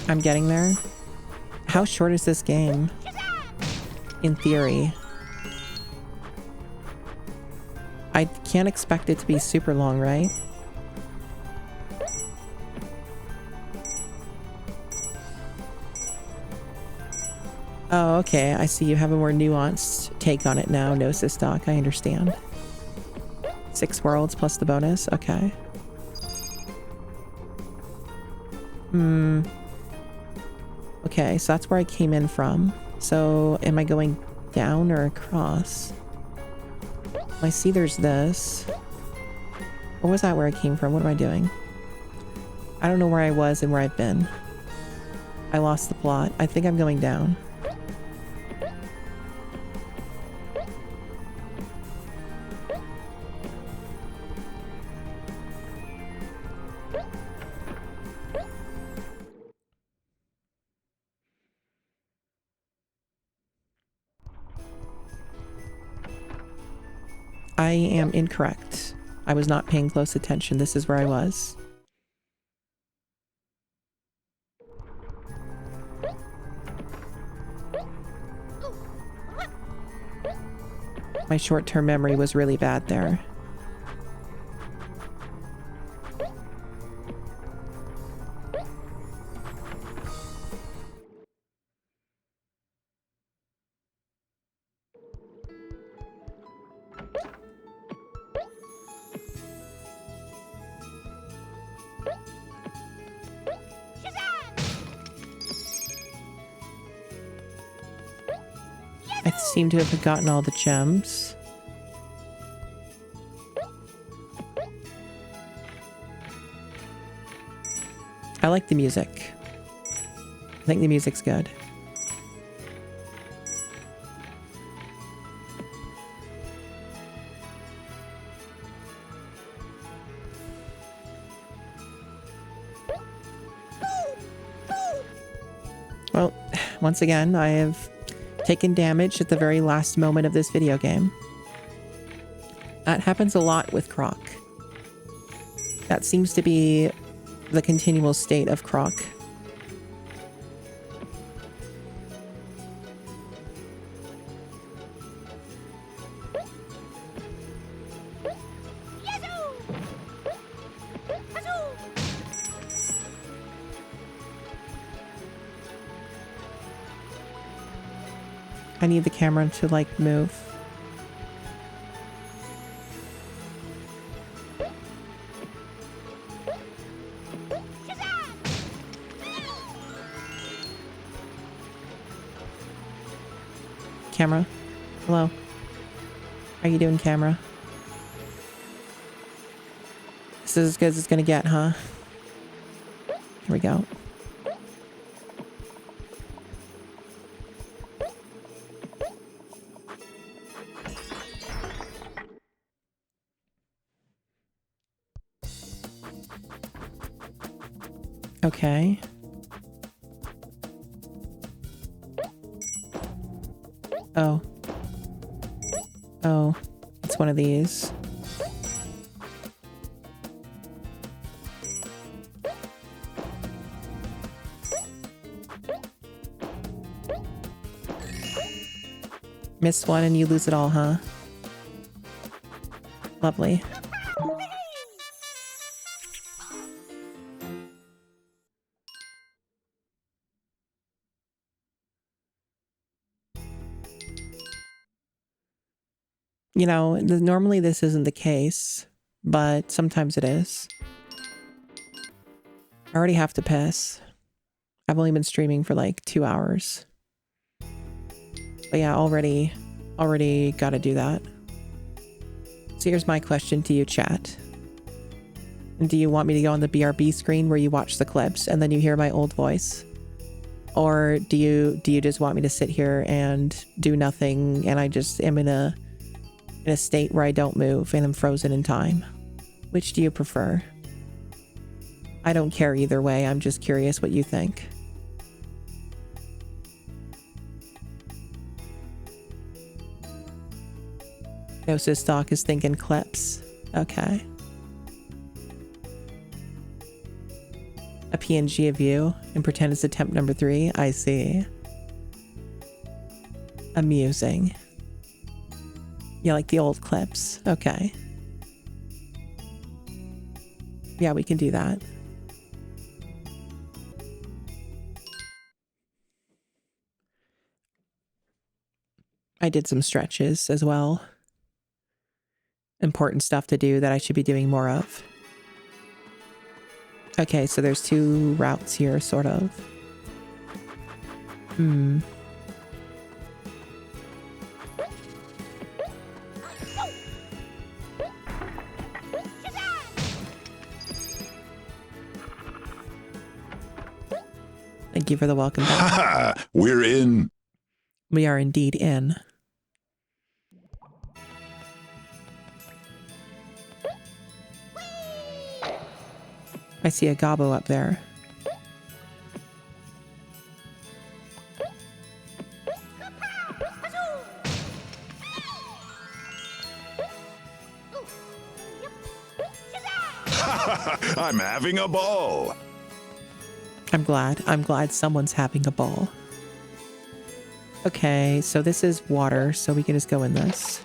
I'm getting there. How short is this game? In theory. I can't expect it to be super long, right? Oh, okay. I see you have a more nuanced take on it now. No Doc, I understand. 6 worlds plus the bonus. Okay. Okay, so that's where I came in from. So, am I going down or across? I see there's this. Or was that where I came from? What am I doing? I don't know where I was and where I've been. I lost the plot. I think I'm going down. I am incorrect. I was not paying close attention. This is where I was. My short-term memory was really bad there. I seem to have gotten all the gems. I like the music. I think the music's good. Well, once again, I have taken damage at the very last moment of this video game. That happens a lot with Croc. That seems to be the continual state of Croc. I need the camera to like move. Camera. Hello. How you doing, camera? This is as good as it's gonna get, huh? Here we go. Okay. Oh. Oh. It's one of these. Miss one and you lose it all, huh? Lovely. You know, normally this isn't the case, but sometimes it is. I already have to piss. I've only been streaming for like 2 hours. But yeah, already gotta do that. So here's my question to you, chat. Do you want me to go on the BRB screen where you watch the clips and then you hear my old voice? Or do you just want me to sit here and do nothing and I just am in a state where I don't move and I'm frozen in time? Which do you prefer? I don't care either way. I'm just curious what you think. Gnosis Stock is thinking clips. Okay. A PNG of you and pretend it's attempt number 3. I see. Amusing. You like the old clips? Okay. Yeah, we can do that. I did some stretches as well. Important stuff to do that I should be doing more of. Okay, so there's 2 routes here, sort of. Thank you for the welcome back. Ha ha! We're in. We are indeed in. I see a gobbo up there. I'm having a ball. I'm glad someone's having a ball. Okay, so this is water, so we can just go in this.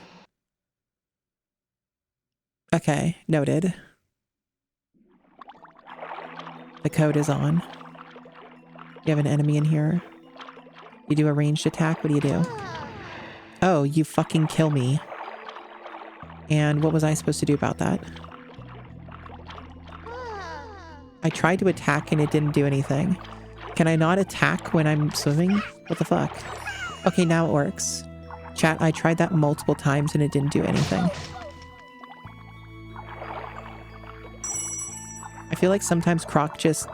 Okay, noted. The code is on. You have an enemy in here. You do a ranged attack, what do you do? Oh, you fucking kill me. And what was I supposed to do about that? I tried to attack and it didn't do anything. Can I not attack when I'm swimming? What the fuck? Okay, now it works. Chat, I tried that multiple times and it didn't do anything. I feel like sometimes Croc just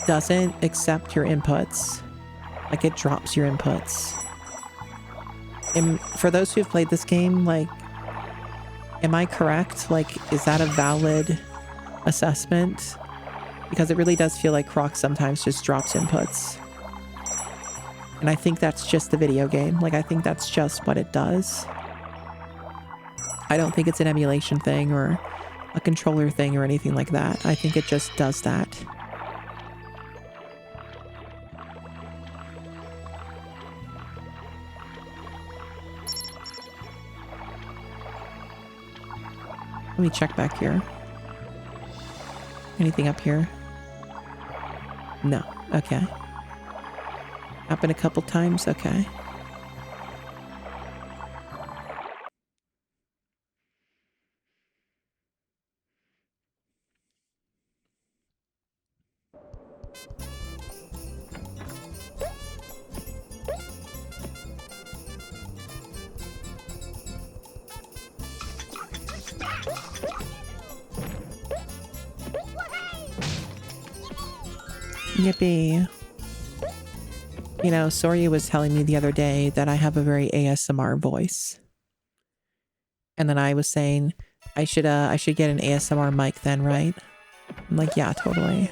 doesn't accept your inputs. Like it drops your inputs. And for those who've played this game, like, am I correct? Like, is that a valid assessment? Because it really does feel like Croc sometimes just drops inputs. And I think that's just the video game. Like, I think that's just what it does. I don't think it's an emulation thing or a controller thing or anything like that. I think it just does that. Let me check back here. Anything up here? No. Okay. Happened a couple times. Okay. Yippee. You know, Soria was telling me the other day that I have a very ASMR voice. And then I was saying I should get an ASMR mic then, right? I'm like, yeah, totally.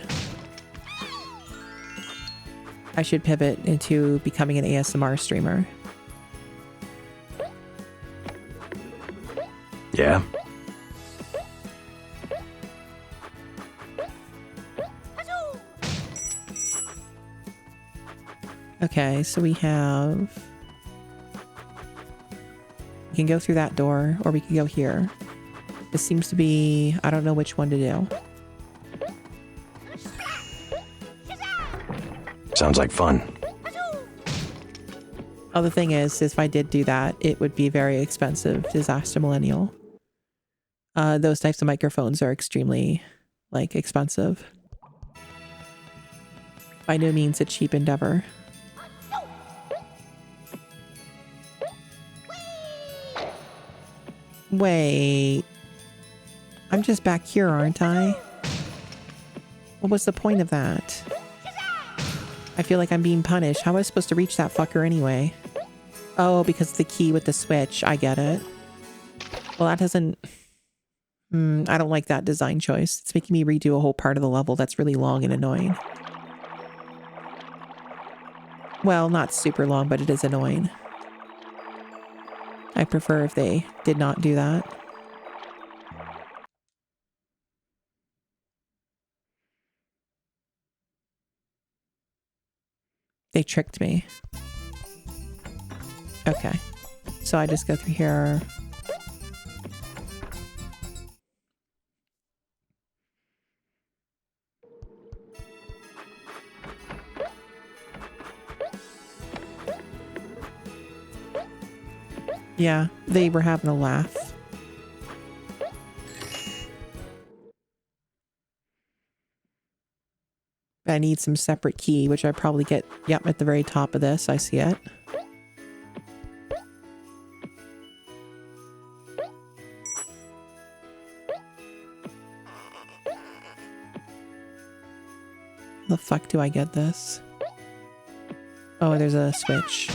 I should pivot into becoming an ASMR streamer. Yeah? Okay, so we can go through that door, or we can go here. This seems to be... I don't know which one to do. Sounds like fun. Oh, the thing is, if I did do that, it would be very expensive. Disaster Millennial. Those types of microphones are extremely, like, expensive. By no means a cheap endeavor. Wait. I'm just back here, aren't I? What was the point of that? I feel like I'm being punished. How am I supposed to reach that fucker anyway? Oh, because of the key with the switch. I get it. Well, that doesn't... I don't like that design choice. It's making me redo a whole part of the level that's really long and annoying. Well, not super long, but it is annoying. I prefer if they did not do that. They tricked me. Okay. So I just go through here. Yeah, they were having a laugh. I need some separate key, which I probably get, yep, at the very top of this. I see it. The fuck do I get this? Oh, there's a switch.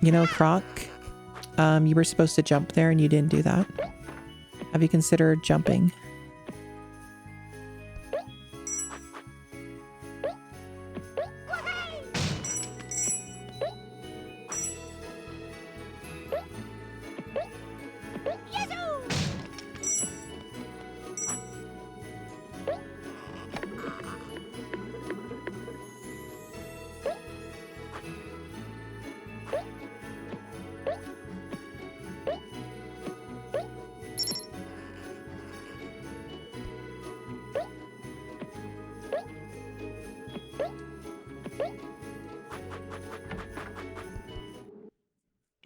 You know, Croc, you were supposed to jump there and you didn't do that. Have you considered jumping?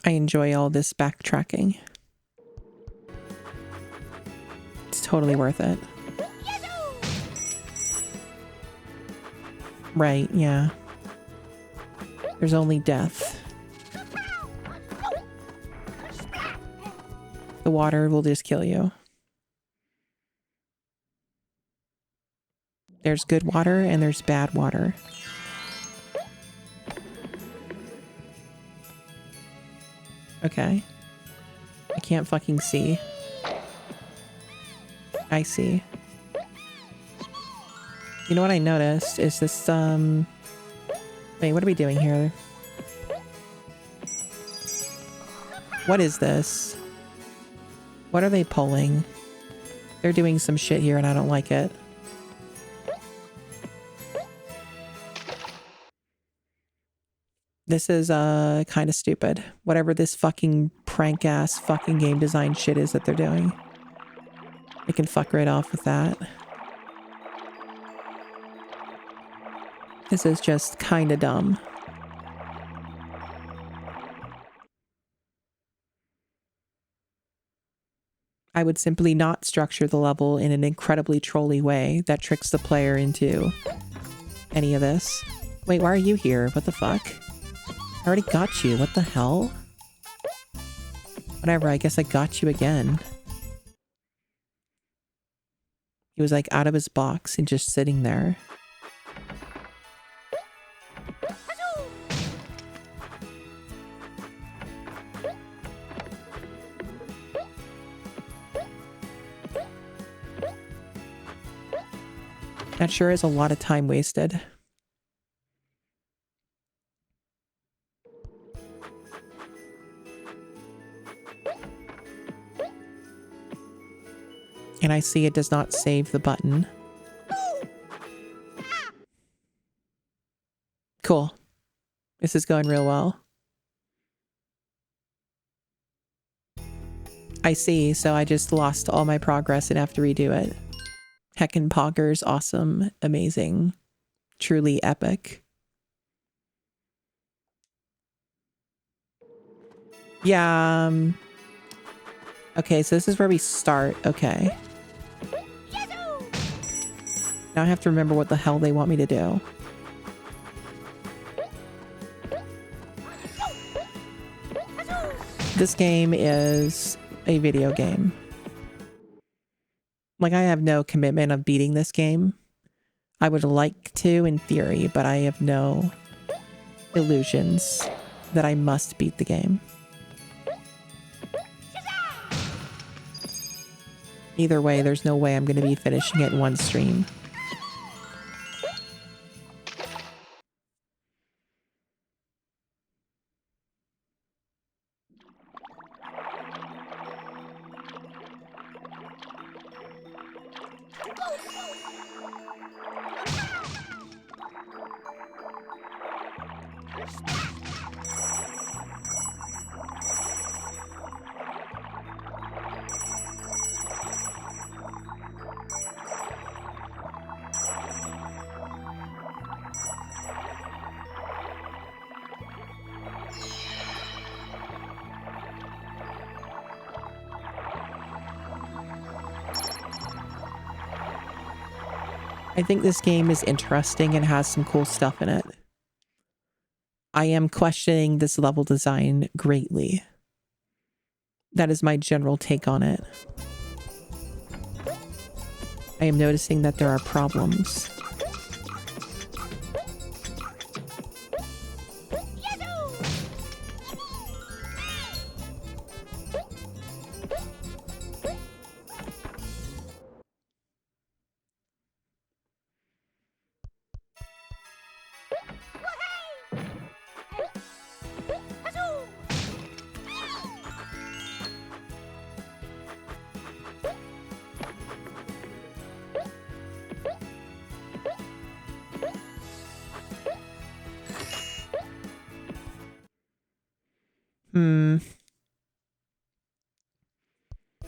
I enjoy all this backtracking. It's totally worth it. Right, yeah. There's only death. The water will just kill you. There's good water and there's bad water. Okay. I can't fucking see. I see. You know what I noticed is this, wait, what are we doing here? What is this? What are they pulling? They're doing some shit here and I don't like it. This is, kind of stupid. Whatever this fucking prank-ass fucking game design shit is that they're doing. They can fuck right off with that. This is just kind of dumb. I would simply not structure the level in an incredibly trolly way that tricks the player into any of this. Wait, why are you here? What the fuck? I already got you. What the hell? Whatever, I guess I got you again. He was like out of his box and just sitting there. That sure is a lot of time wasted. And I see it does not save the button. Cool. This is going real well. I see, so I just lost all my progress and have to redo it. Heckin' poggers, awesome, amazing, truly epic. Yeah, okay, so this is where we start, okay. Now I have to remember what the hell they want me to do. This game is a video game. Like, I have no commitment of beating this game. I would like to in theory, but I have no illusions that I must beat the game. Either way, there's no way I'm going to be finishing it in one stream. I think this game is interesting and has some cool stuff in it. I am questioning this level design greatly. That is my general take on it. I am noticing that there are problems.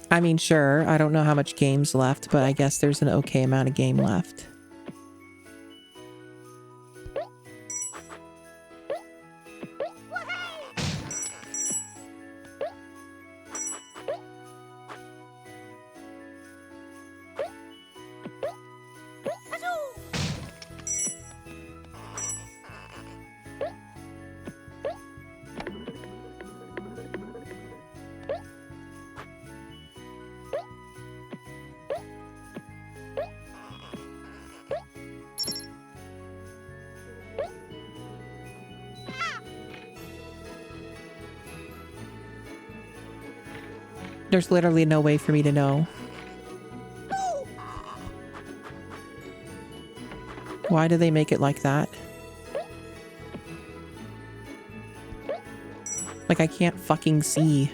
I mean, sure, I don't know how much game's left, but I guess there's an okay amount of game left. There's literally no way for me to know. Why do they make it like that? Like, I can't fucking see.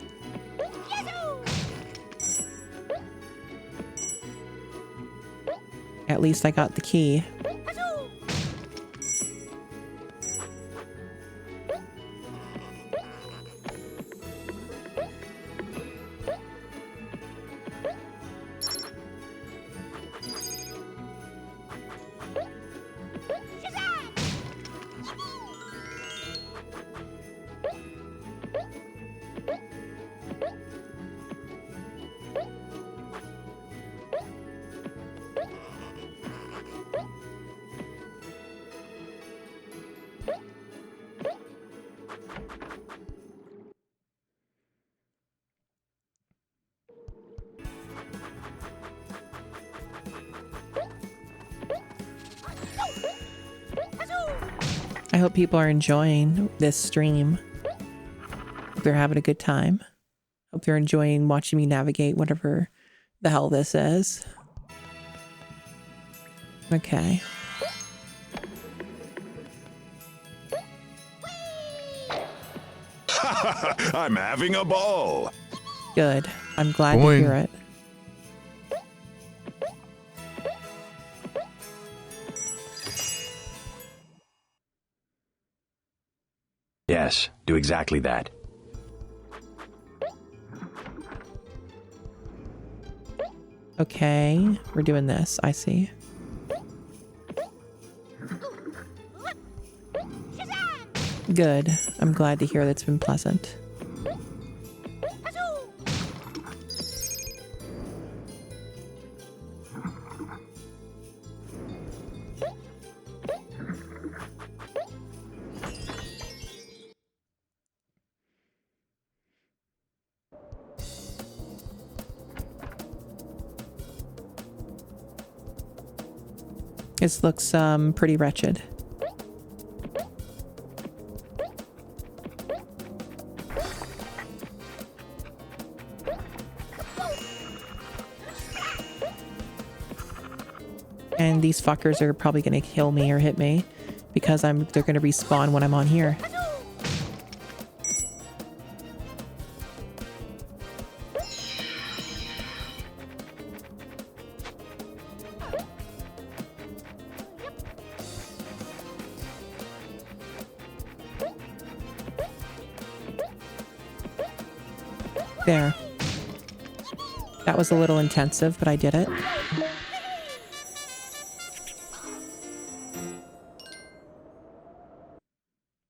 At least I got the key. I hope people are enjoying this stream. Hope they're having a good time. Hope they're enjoying watching me navigate whatever the hell this is. Okay. I'm having a ball. Good. I'm glad to Boing. hear it. Yes, do exactly that. Okay, we're doing this. I see. Good. I'm glad to hear that's been pleasant. This looks pretty wretched. And these fuckers are probably gonna kill me or hit me because they're gonna respawn when I'm on here. There. That was a little intensive, but I did it.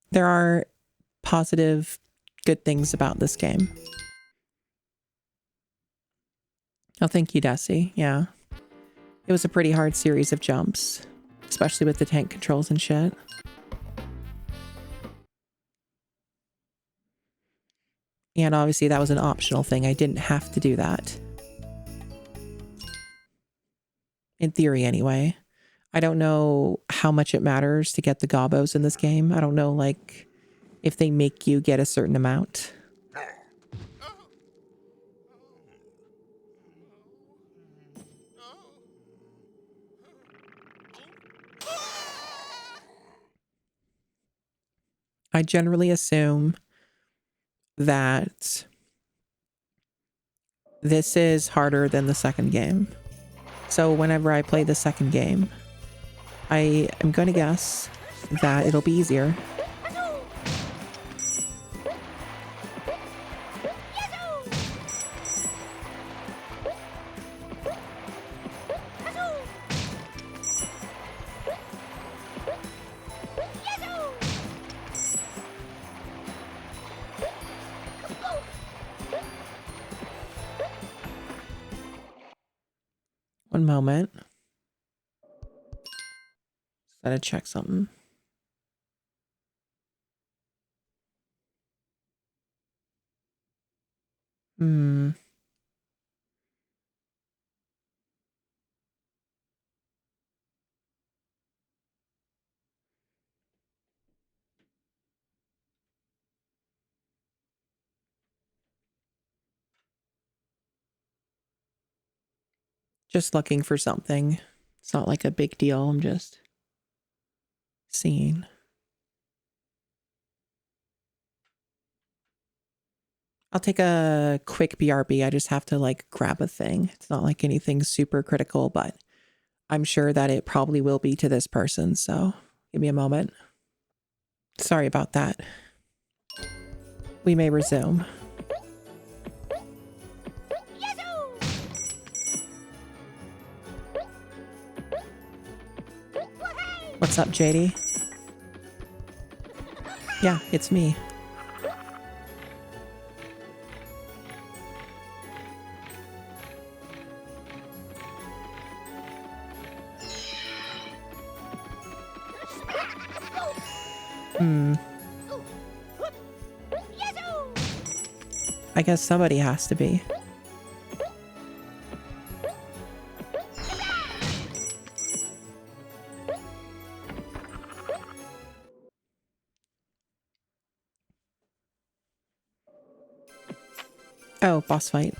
There are positive, good things about this game. Oh, thank you, Desi. Yeah. It was a pretty hard series of jumps, especially with the tank controls and shit. And obviously that was an optional thing. I didn't have to do that. In theory, anyway. I don't know how much it matters to get the gobos in this game. I don't know, like, if they make you get a certain amount. I generally assume that this is harder than the second game. So whenever I play the second game, I am going to guess that it'll be easier. One moment. Gotta check something. Just looking for something. It's not like a big deal. I'm just seeing. I'll take a quick BRB. I just have to like grab a thing. It's not like anything super critical, but I'm sure that it probably will be to this person. So give me a moment. Sorry about that. We may resume. What's up, JD? Yeah, it's me. I guess somebody has to be. Oh, boss fight.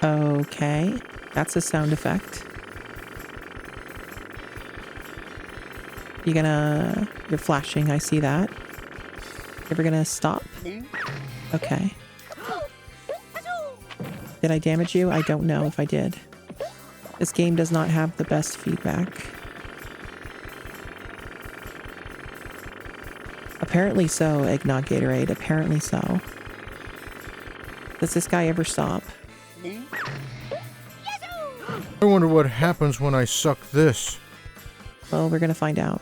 Okay, that's a sound effect. You're flashing, I see that. Ever gonna stop? Okay. Did I damage you? I don't know if I did. This game does not have the best feedback. Apparently so, Eggnog Gatorade. Apparently so. Does this guy ever stop? I wonder what happens when I suck this. Well, we're gonna find out.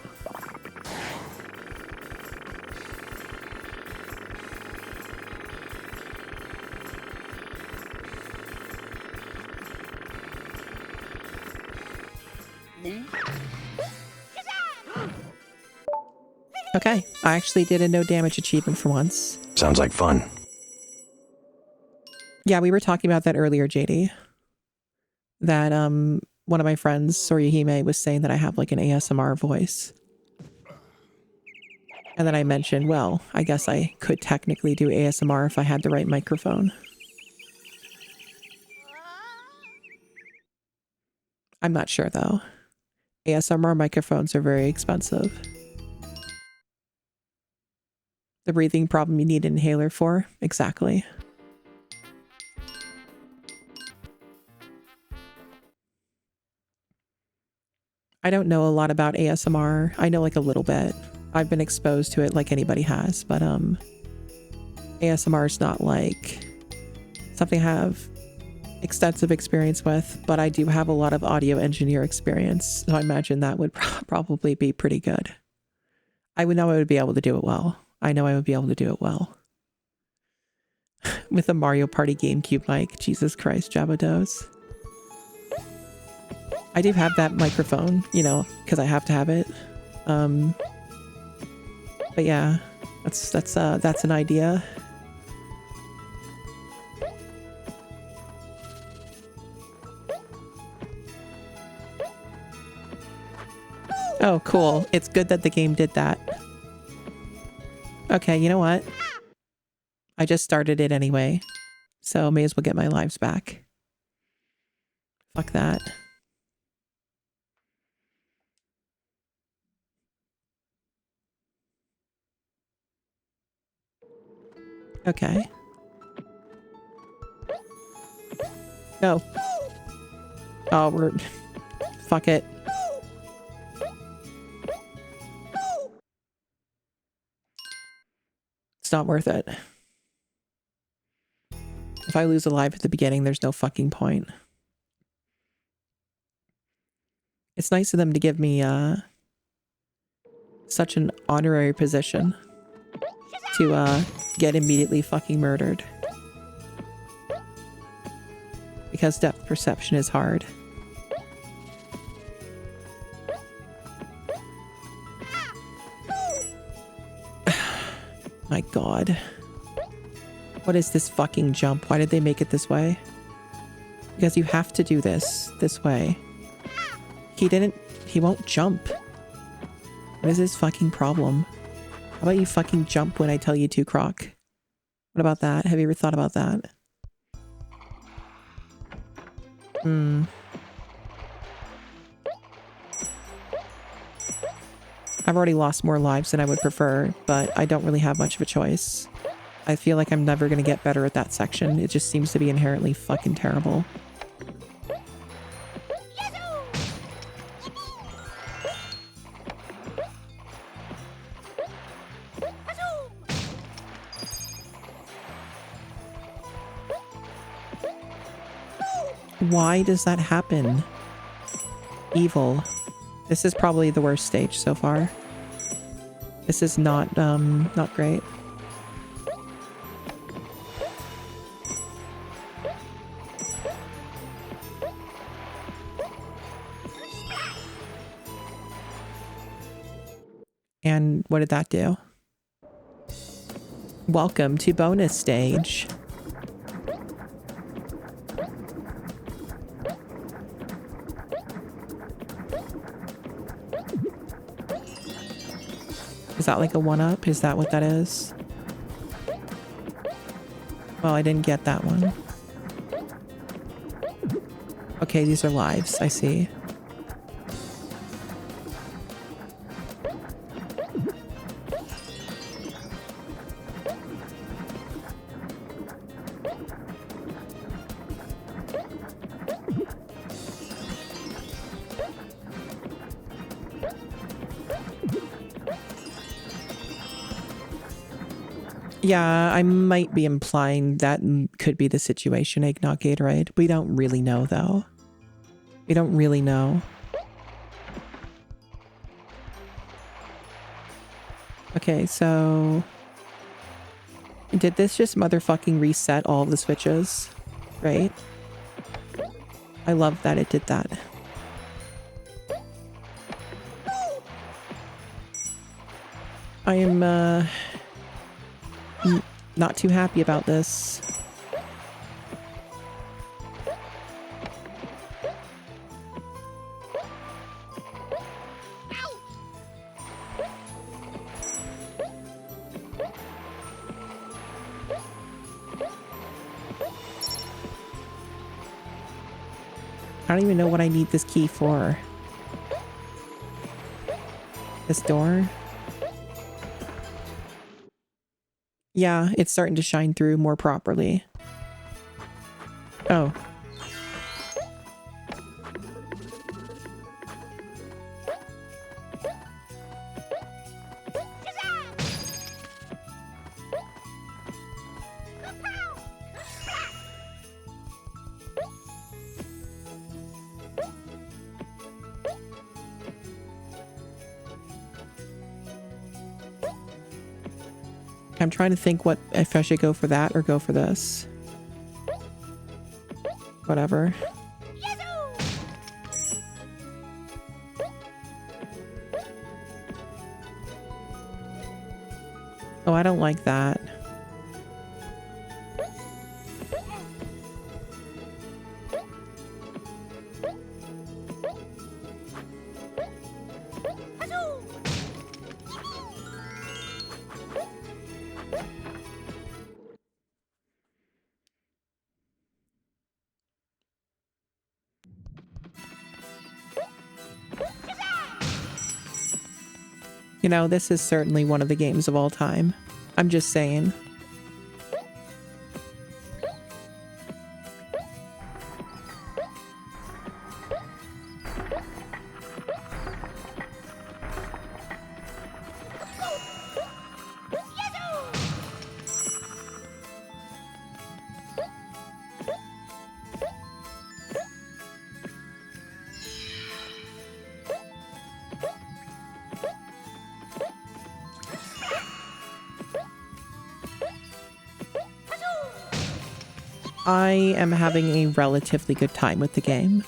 Okay, I actually did a no damage achievement for once. Sounds like fun. Yeah, we were talking about that earlier, JD. That one of my friends, Sorihime, was saying that I have like an ASMR voice. And then I mentioned, well, I guess I could technically do ASMR if I had the right microphone. I'm not sure though. ASMR microphones are very expensive. The breathing problem you need an inhaler for? Exactly. I don't know a lot about ASMR. I know like a little bit. I've been exposed to it like anybody has, but ASMR is not like something I have extensive experience with, but I do have a lot of audio engineer experience, so I imagine that would probably be pretty good. I would know I would be able to do it well. I know I would be able to do it well. With a Mario Party GameCube mic. Jesus Christ, Jabba-Dos. I do have that microphone, you know, because I have to have it. But yeah, that's an idea. Oh, cool. It's good that the game did that. Okay, you know what? I just started it anyway, so may as well get my lives back. Fuck that. Okay. No. Oh, we're... Fuck it. It's not worth it. If I lose a life at the beginning, there's no fucking point. It's nice of them to give me such an honorary position to get immediately fucking murdered. Because depth perception is hard. My god. What is this fucking jump? Why did they make it this way? Because you have to do this way. He won't jump. What is his fucking problem? How about you fucking jump when I tell you to, Croc? What about that? Have you ever thought about that? I've already lost more lives than I would prefer, but I don't really have much of a choice. I feel like I'm never gonna get better at that section. It just seems to be inherently fucking terrible. Why does that happen? Evil. This is probably the worst stage so far. This is not great. And what did that do? Welcome to bonus stage. Is that like a 1-up? Is that what that is? Well, I didn't get that one. Okay, these are lives. I see. Yeah, I might be implying that could be the situation, Eggnog Gatorade. We don't really know, though. We don't really know. Okay, so... Did this just motherfucking reset all of the switches? Right? I love that it did that. I am, not too happy about this. I don't even know what I need this key for. This door? Yeah, it's starting to shine through more properly. Oh. I'm trying to think what if I should go for that or go for this. Whatever. Oh, I don't like that. You know, this is certainly one of the games of all time. I'm just saying. I am having a relatively good time with the game.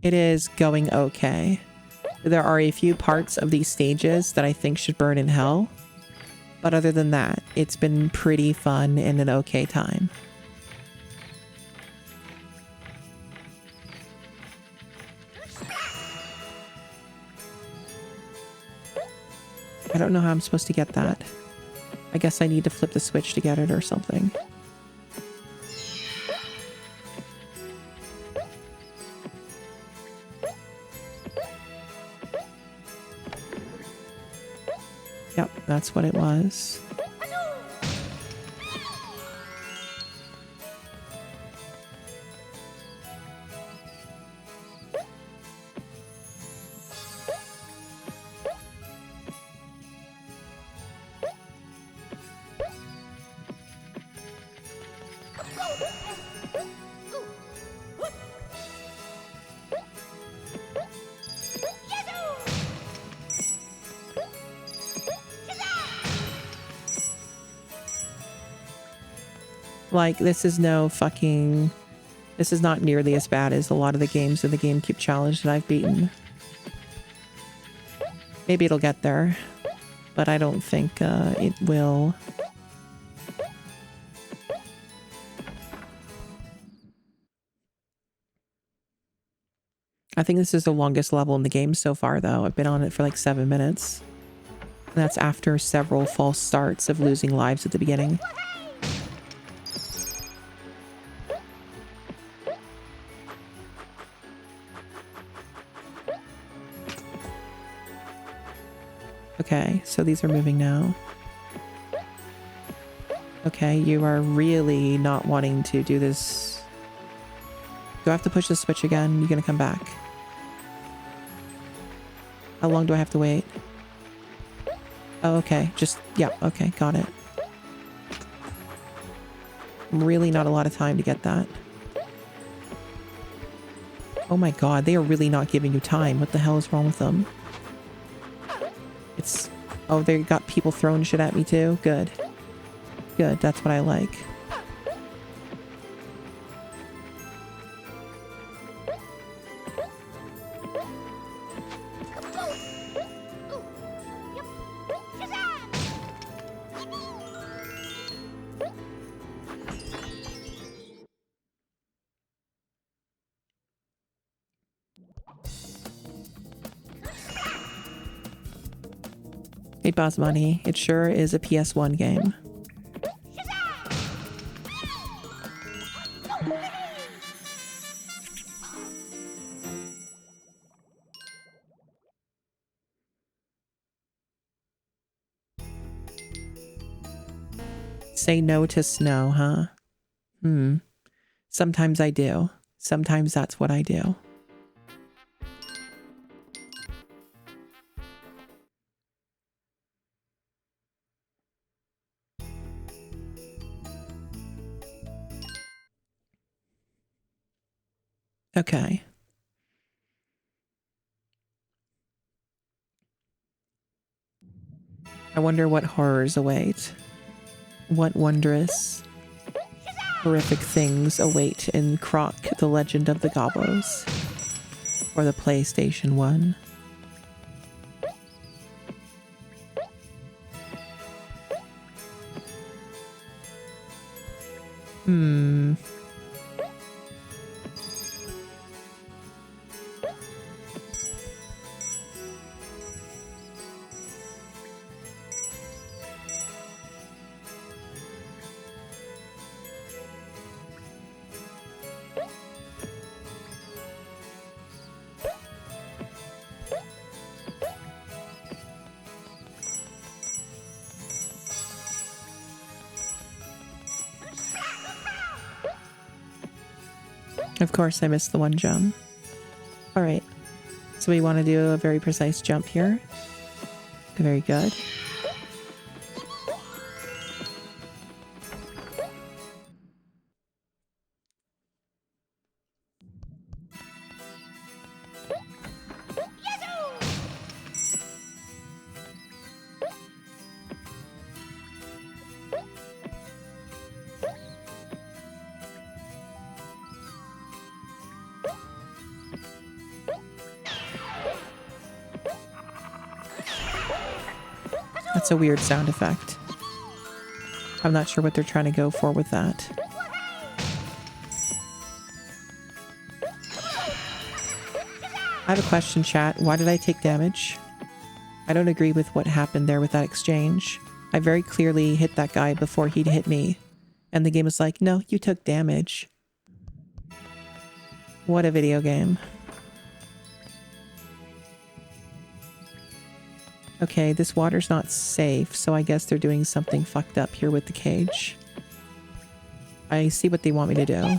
It is going okay. There are a few parts of these stages that I think should burn in hell. But other than that, it's been pretty fun and an okay time. I don't know how I'm supposed to get that. I guess I need to flip the switch to get it or something. Yep, that's what it was. Like, this is no fucking... This is not nearly as bad as a lot of the games in the GameCube Challenge that I've beaten. Maybe it'll get there, but I don't think it will. I think this is the longest level in the game so far, though. I've been on it for like 7 minutes. That's after several false starts of losing lives at the beginning. Okay, so these are moving now. Okay, you are really not wanting to do this. Do I have to push the switch again? You're gonna come back. How long do I have to wait? Oh, okay. Just, yeah, okay, got it. Really not a lot of time to get that. Oh my god, they are really not giving you time. What the hell is wrong with them? It's... Oh, they got people throwing shit at me too? Good. Good, that's what I like. Hey, Basmani, it sure is a PS1 game. Say no to snow, huh? Sometimes I do. Sometimes that's what I do. Okay. I wonder what horrors await. What wondrous, horrific things await in Croc, the Legend of the Gobbos. For the PlayStation 1. Of course, I missed the one jump. Alright. So we want to do a very precise jump here. Very good. That's a weird sound effect. I'm not sure what they're trying to go for with that. I have a question, chat. Why did I take damage? I don't agree with what happened there with that exchange. I very clearly hit that guy before he'd hit me. And the game was like, no, you took damage. What a video game. Okay, this water's not safe, so I guess they're doing something fucked up here with the cage. I see what they want me to do.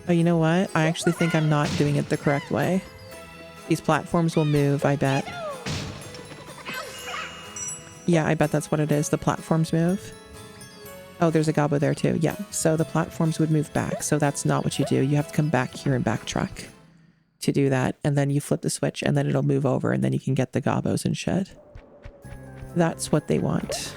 Oh, you know what? I actually think I'm not doing it the correct way. These platforms will move, I bet. Yeah, I bet that's what it is. The platforms move. Oh, there's a gobbo there too. Yeah, so the platforms would move back. So that's not what you do. You have to come back here and backtrack to do that. And then you flip the switch and then it'll move over and then you can get the gobbos and shit. That's what they want.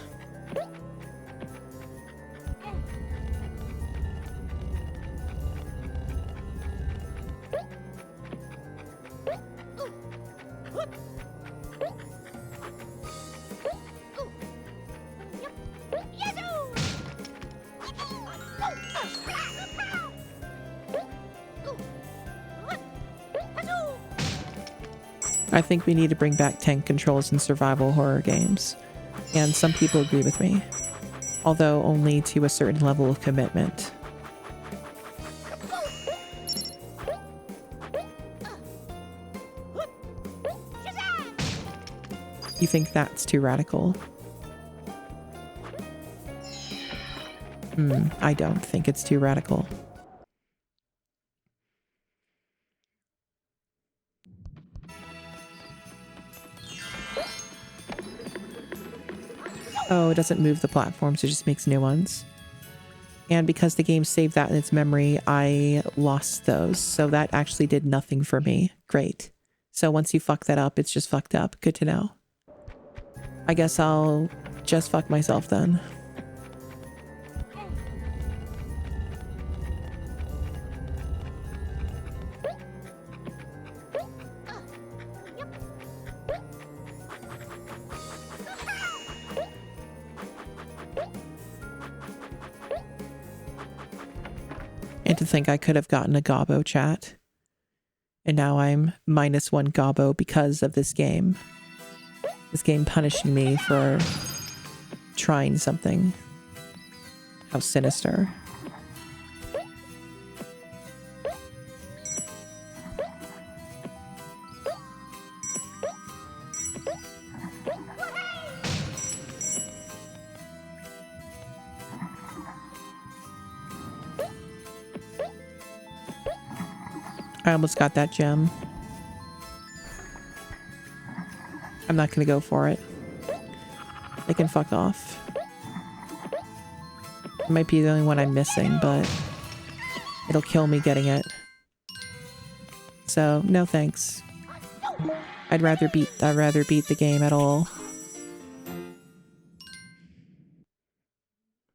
I think we need to bring back tank controls in survival horror games. And some people agree with me. Although only to a certain level of commitment. You think that's too radical? I don't think it's too radical. Oh, it doesn't move the platforms, it just makes new ones. And because the game saved that in its memory, I lost those. So that actually did nothing for me. Great. So once you fuck that up, it's just fucked up. Good to know. I guess I'll just fuck myself then. And to think I could have gotten a Gobbo chat. And now I'm -1 Gobbo because of this game. This game punishing me for trying something. How sinister. I almost got that gem. I'm not gonna go for it. They can fuck off. It might be the only one I'm missing, but it'll kill me getting it. So, no thanks. I'd rather beat the game at all.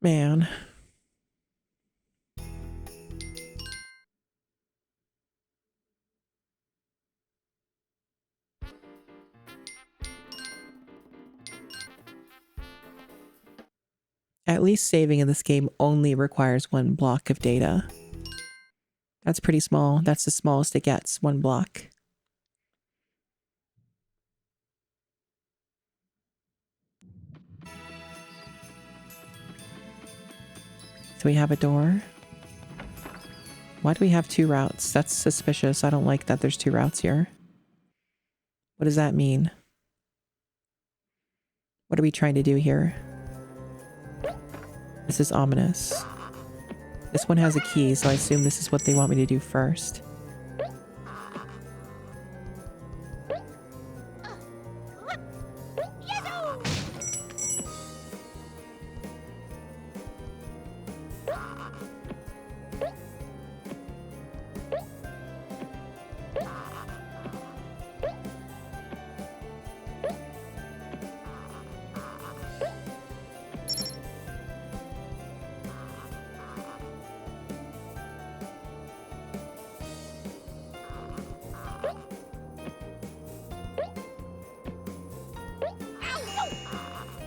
Man. At least saving in this game only requires 1 block of data. That's pretty small. That's the smallest it gets, 1 block. So we have a door. Why do we have 2 routes? That's suspicious. I don't like that there's 2 routes here. What does that mean? What are we trying to do here? This is ominous. This one has a key, so I assume this is what they want me to do first.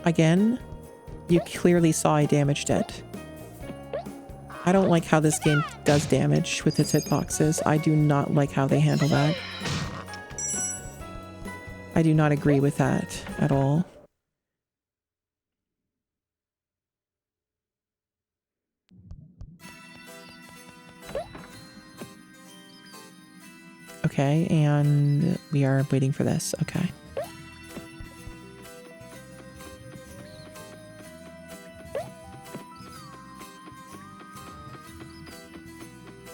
Again, you clearly saw I damaged it. I don't like how this game does damage with its hitboxes. I do not like how they handle that. I do not agree with that at all. Okay, and we are waiting for this. Okay.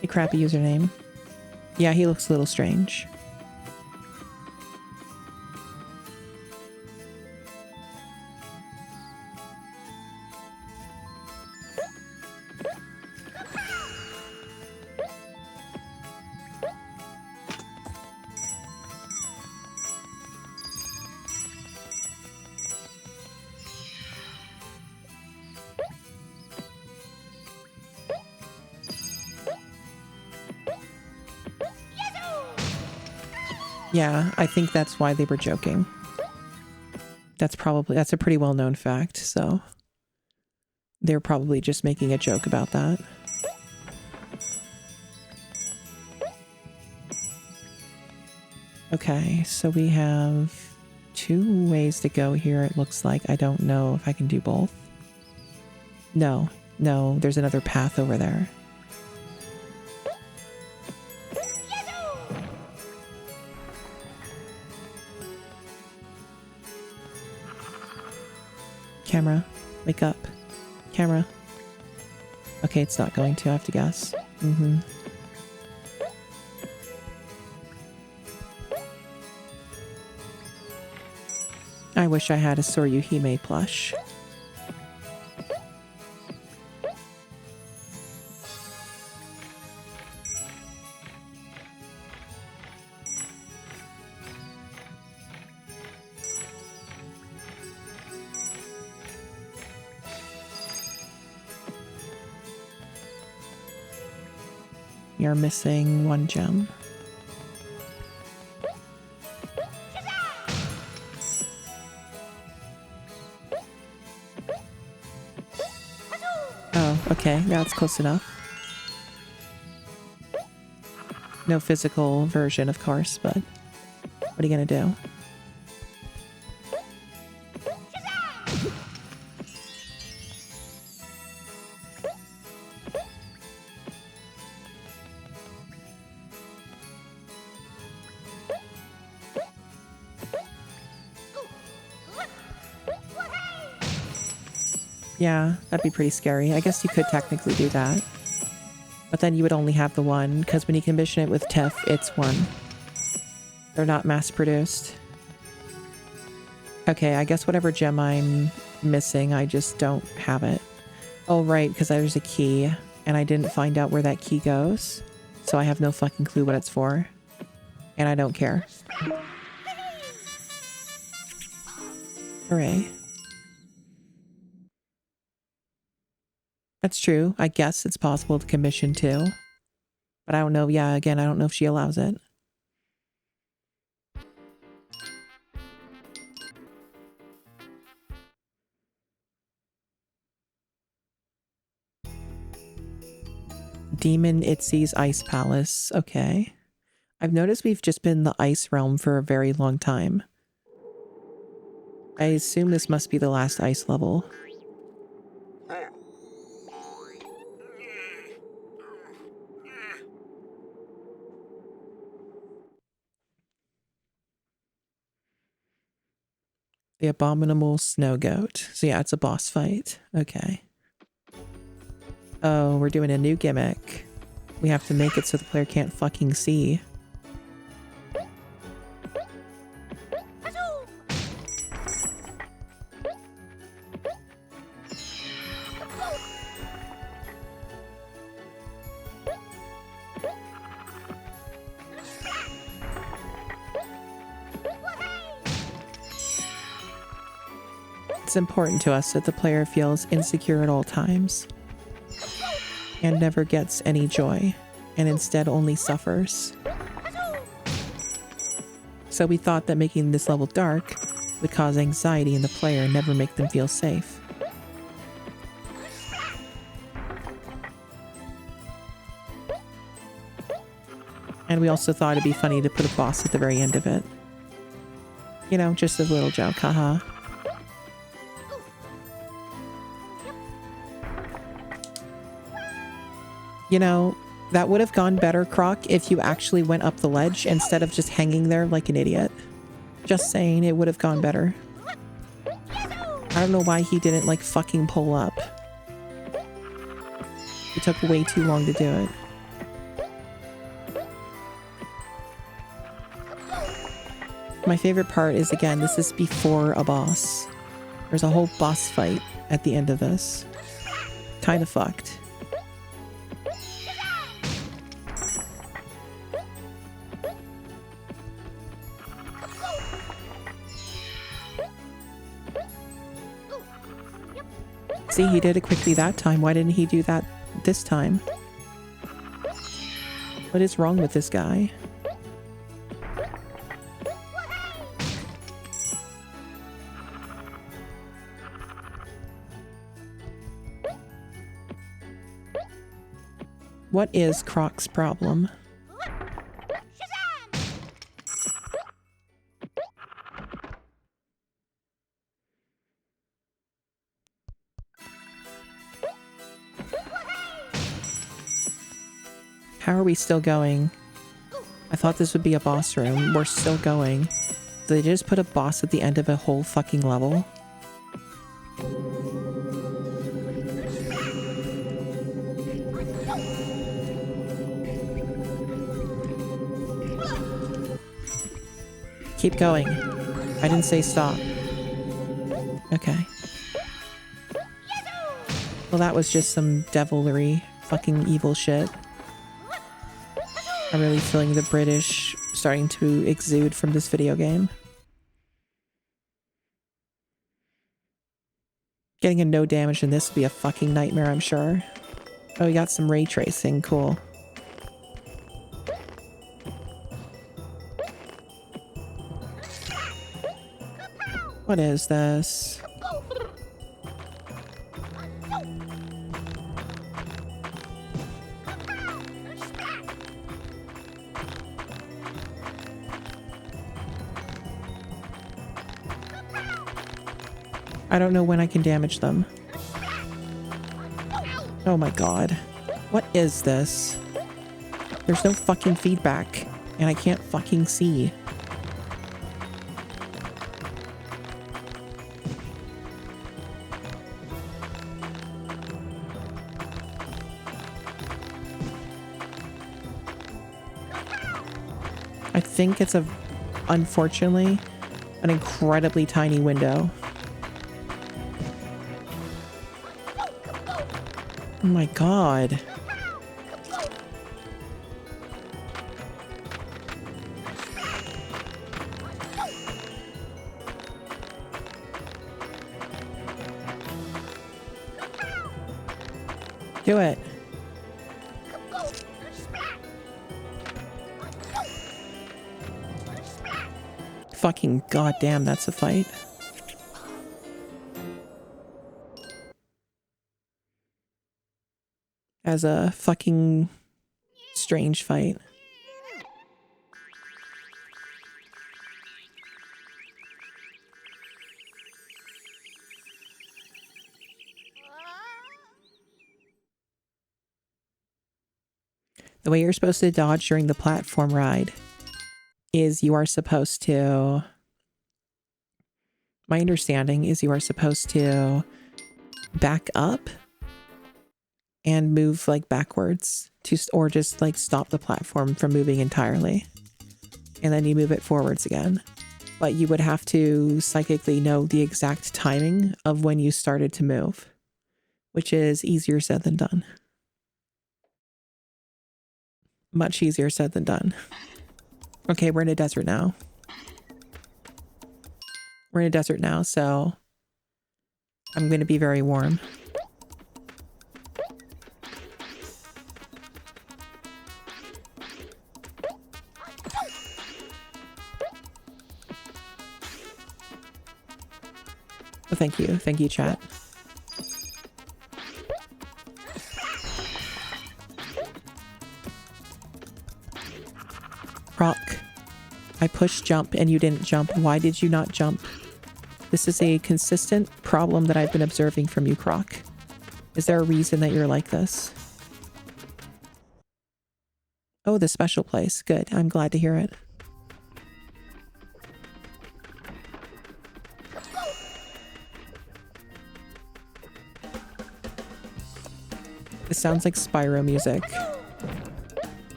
A crappy username. Yeah, he looks a little strange. Yeah, I think that's why they were joking. That's a pretty well-known fact, so they're probably just making a joke about that. Okay, so we have 2 ways to go here, it looks like. I don't know if I can do both. No, there's another path over there. Camera, wake up. Camera. Okay, it's not going to, I have to guess. I wish I had a Soryuhime plush. You're missing 1 gem. Oh, okay, that's close enough. No physical version, of course, but what are you gonna do? Yeah, that'd be pretty scary. I guess you could technically do that. But then you would only have the one, because when you commission it with TIFF, it's 1. They're not mass-produced. Okay, I guess whatever gem I'm missing, I just don't have it. Oh, right, because there's a key, and I didn't find out where that key goes. So I have no fucking clue what it's for. And I don't care. Hooray. That's true. I guess it's possible to commission too. But I don't know. Yeah, again, I don't know if she allows it. Demon Itzy's Ice Palace. Okay. I've noticed we've just been in the Ice Realm for a very long time. I assume this must be the last ice level. The Abominable Snow Goat. So yeah, it's a boss fight. Okay. Oh, we're doing a new gimmick. We have to make it so the player can't fucking see. It's important to us that the player feels insecure at all times and never gets any joy and instead only suffers. So we thought that making this level dark would cause anxiety in the player and never make them feel safe. And we also thought it'd be funny to put a boss at the very end of it. You know, just a little joke, haha. You know, that would have gone better, Croc, if you actually went up the ledge instead of just hanging there like an idiot. Just saying, it would have gone better. I don't know why he didn't, like, fucking pull up. It took way too long to do it. My favorite part is, again, this is before a boss. There's a whole boss fight at the end of this. Kinda fucked. See, he did it quickly that time. Why didn't he do that this time? What is wrong with this guy? What is Croc's problem? How are we still going? I thought this would be a boss room. We're still going. Did they just put a boss at the end of a whole fucking level? Keep going. I didn't say stop. Okay. Well, that was just some devilry, fucking evil shit. I'm really feeling the British starting to exude from this video game. Getting a no damage in this would be a fucking nightmare, I'm sure. Oh, we got some ray tracing. Cool. What is this? I don't know when I can damage them. Oh my god. What is this? There's no fucking feedback, and I can't fucking see. I think it's unfortunately, an incredibly tiny window. Oh my god. Do it. Fucking goddamn, that's a fight. As a fucking strange fight. The way you're supposed to dodge during the platform ride is you are supposed to... My understanding is you are supposed to back up and move like backwards to, or just like stop the platform from moving entirely. And then you move it forwards again. But you would have to psychically know the exact timing of when you started to move, which is easier said than done. Much easier said than done. Okay, we're in a desert now. We're in a desert now, so I'm going to be very warm. Oh, thank you. Thank you, chat. Croc, I pushed jump and you didn't jump. Why did you not jump? This is a consistent problem that I've been observing from you, Croc. Is there a reason that you're like this? Oh, the special place. Good. I'm glad to hear it. This sounds like Spyro music.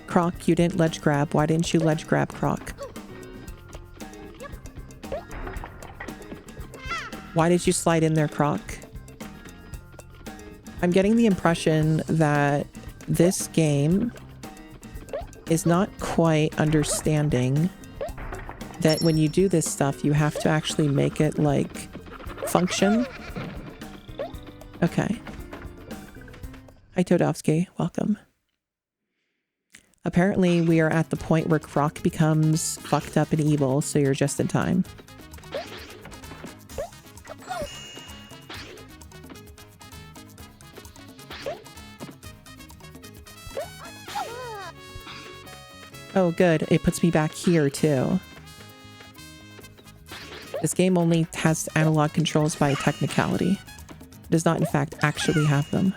Croc, you didn't ledge grab. Why didn't you ledge grab, Croc? Why did you slide in there, Croc? I'm getting the impression that this game is not quite understanding that when you do this stuff, you have to actually make it, like, function. Okay. Hi, Todovsky. Welcome. Apparently, we are at the point where Croc becomes fucked up and evil, so you're just in time. Oh, good. It puts me back here, too. This game only has analog controls by technicality. It does not, in fact, actually have them.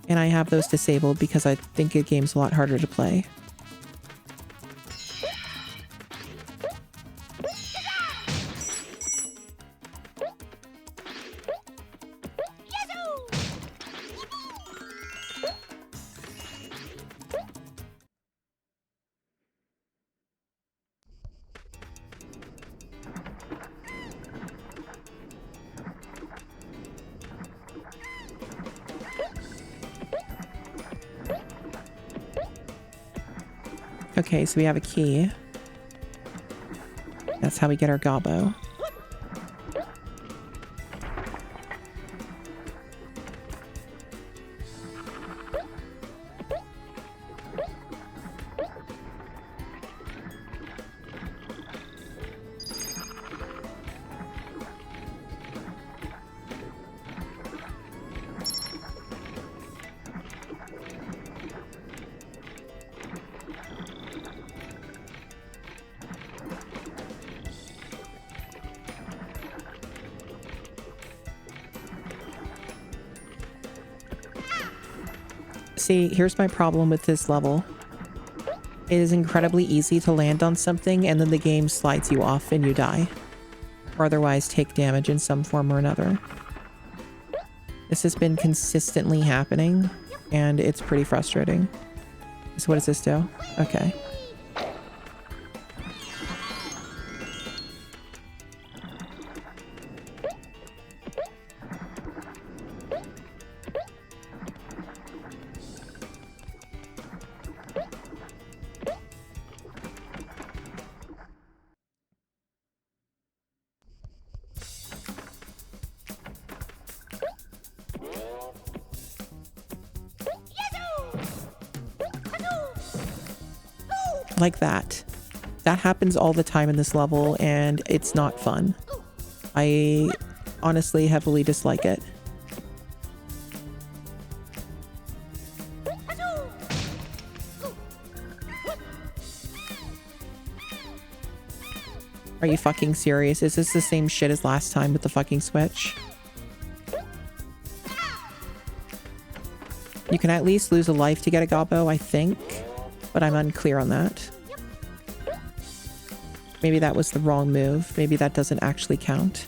And I have those disabled because I think the game's a lot harder to play. Okay, so we have a key. That's how we get our gobbo. See, here's my problem with this level. It is incredibly easy to land on something and then the game slides you off and you die. Or otherwise take damage in some form or another. This has been consistently happening and it's pretty frustrating. So what does this do? Okay. Like that. That happens all the time in this level and it's not fun. I honestly heavily dislike it. Are you fucking serious? Is this the same shit as last time with the fucking switch? You can at least lose a life to get a gobbo, I think. But I'm unclear on that. Maybe that was the wrong move. Maybe that doesn't actually count.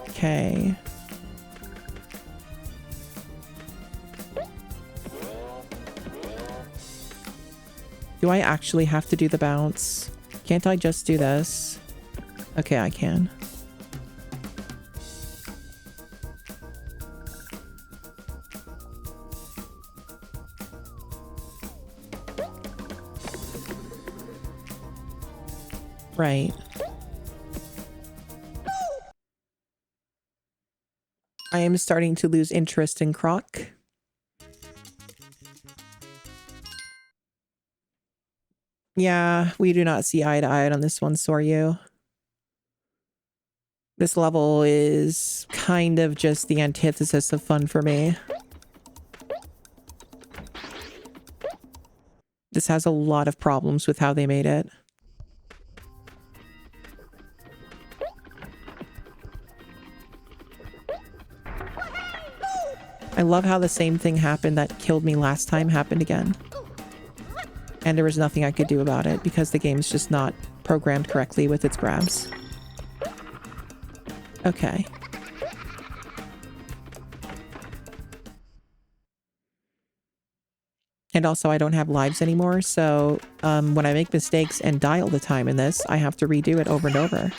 Okay. Do I actually have to do the bounce? Can't I just do this? Okay, I can. Right. I am starting to lose interest in Croc. Yeah, we do not see eye to eye on this one, Soryu. This level is kind of just the antithesis of fun for me. This has a lot of problems with how they made it. I love how the same thing happened that killed me last time happened again. And there was nothing I could do about it because the game's just not programmed correctly with its grabs. Okay. And also I don't have lives anymore, so when I make mistakes and die all the time in this, I have to redo it over and over.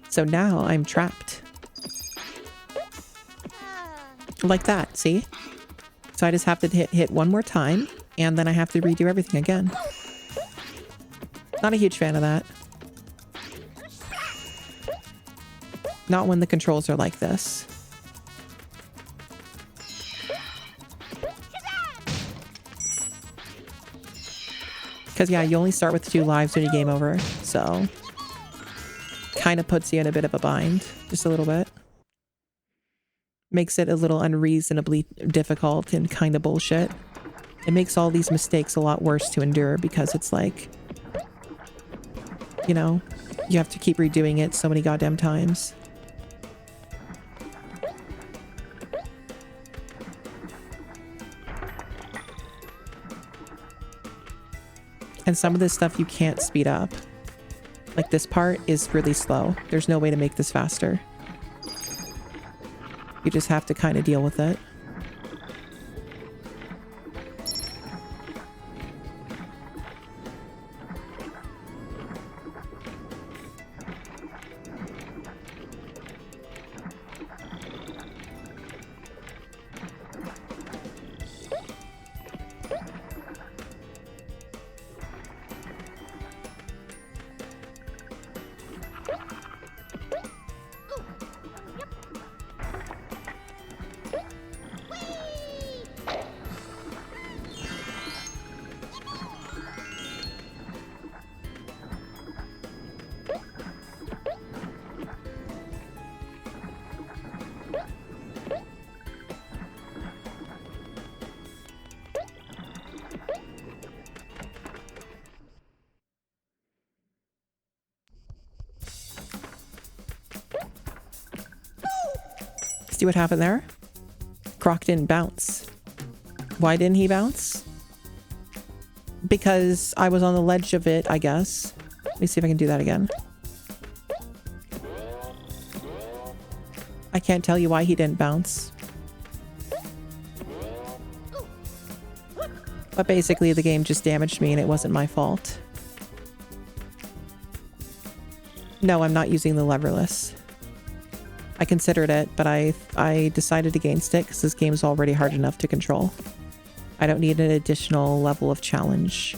So now I'm trapped. Like that, see? So I just have to hit one more time, and then I have to redo everything again. Not a huge fan of that. Not when the controls are like this. Because yeah, you only start with 2 lives when you game over, so... kind of puts you in a bit of a bind. Just a little bit. Makes it a little unreasonably difficult and kind of bullshit. It makes all these mistakes a lot worse to endure because it's like, you know, you have to keep redoing it so many goddamn times. And some of this stuff you can't speed up. Like this part is really slow. There's no way to make this faster. You just have to kind of deal with it. See what happened there? Croc didn't bounce. Why didn't he bounce? Because I was on the ledge of it, I guess. Let me see if I can do that again. I can't tell you why he didn't bounce. But basically the game just damaged me and it wasn't my fault. No, I'm not using the leverless. I considered it, but I decided against it because this game is already hard enough to control. I don't need an additional level of challenge.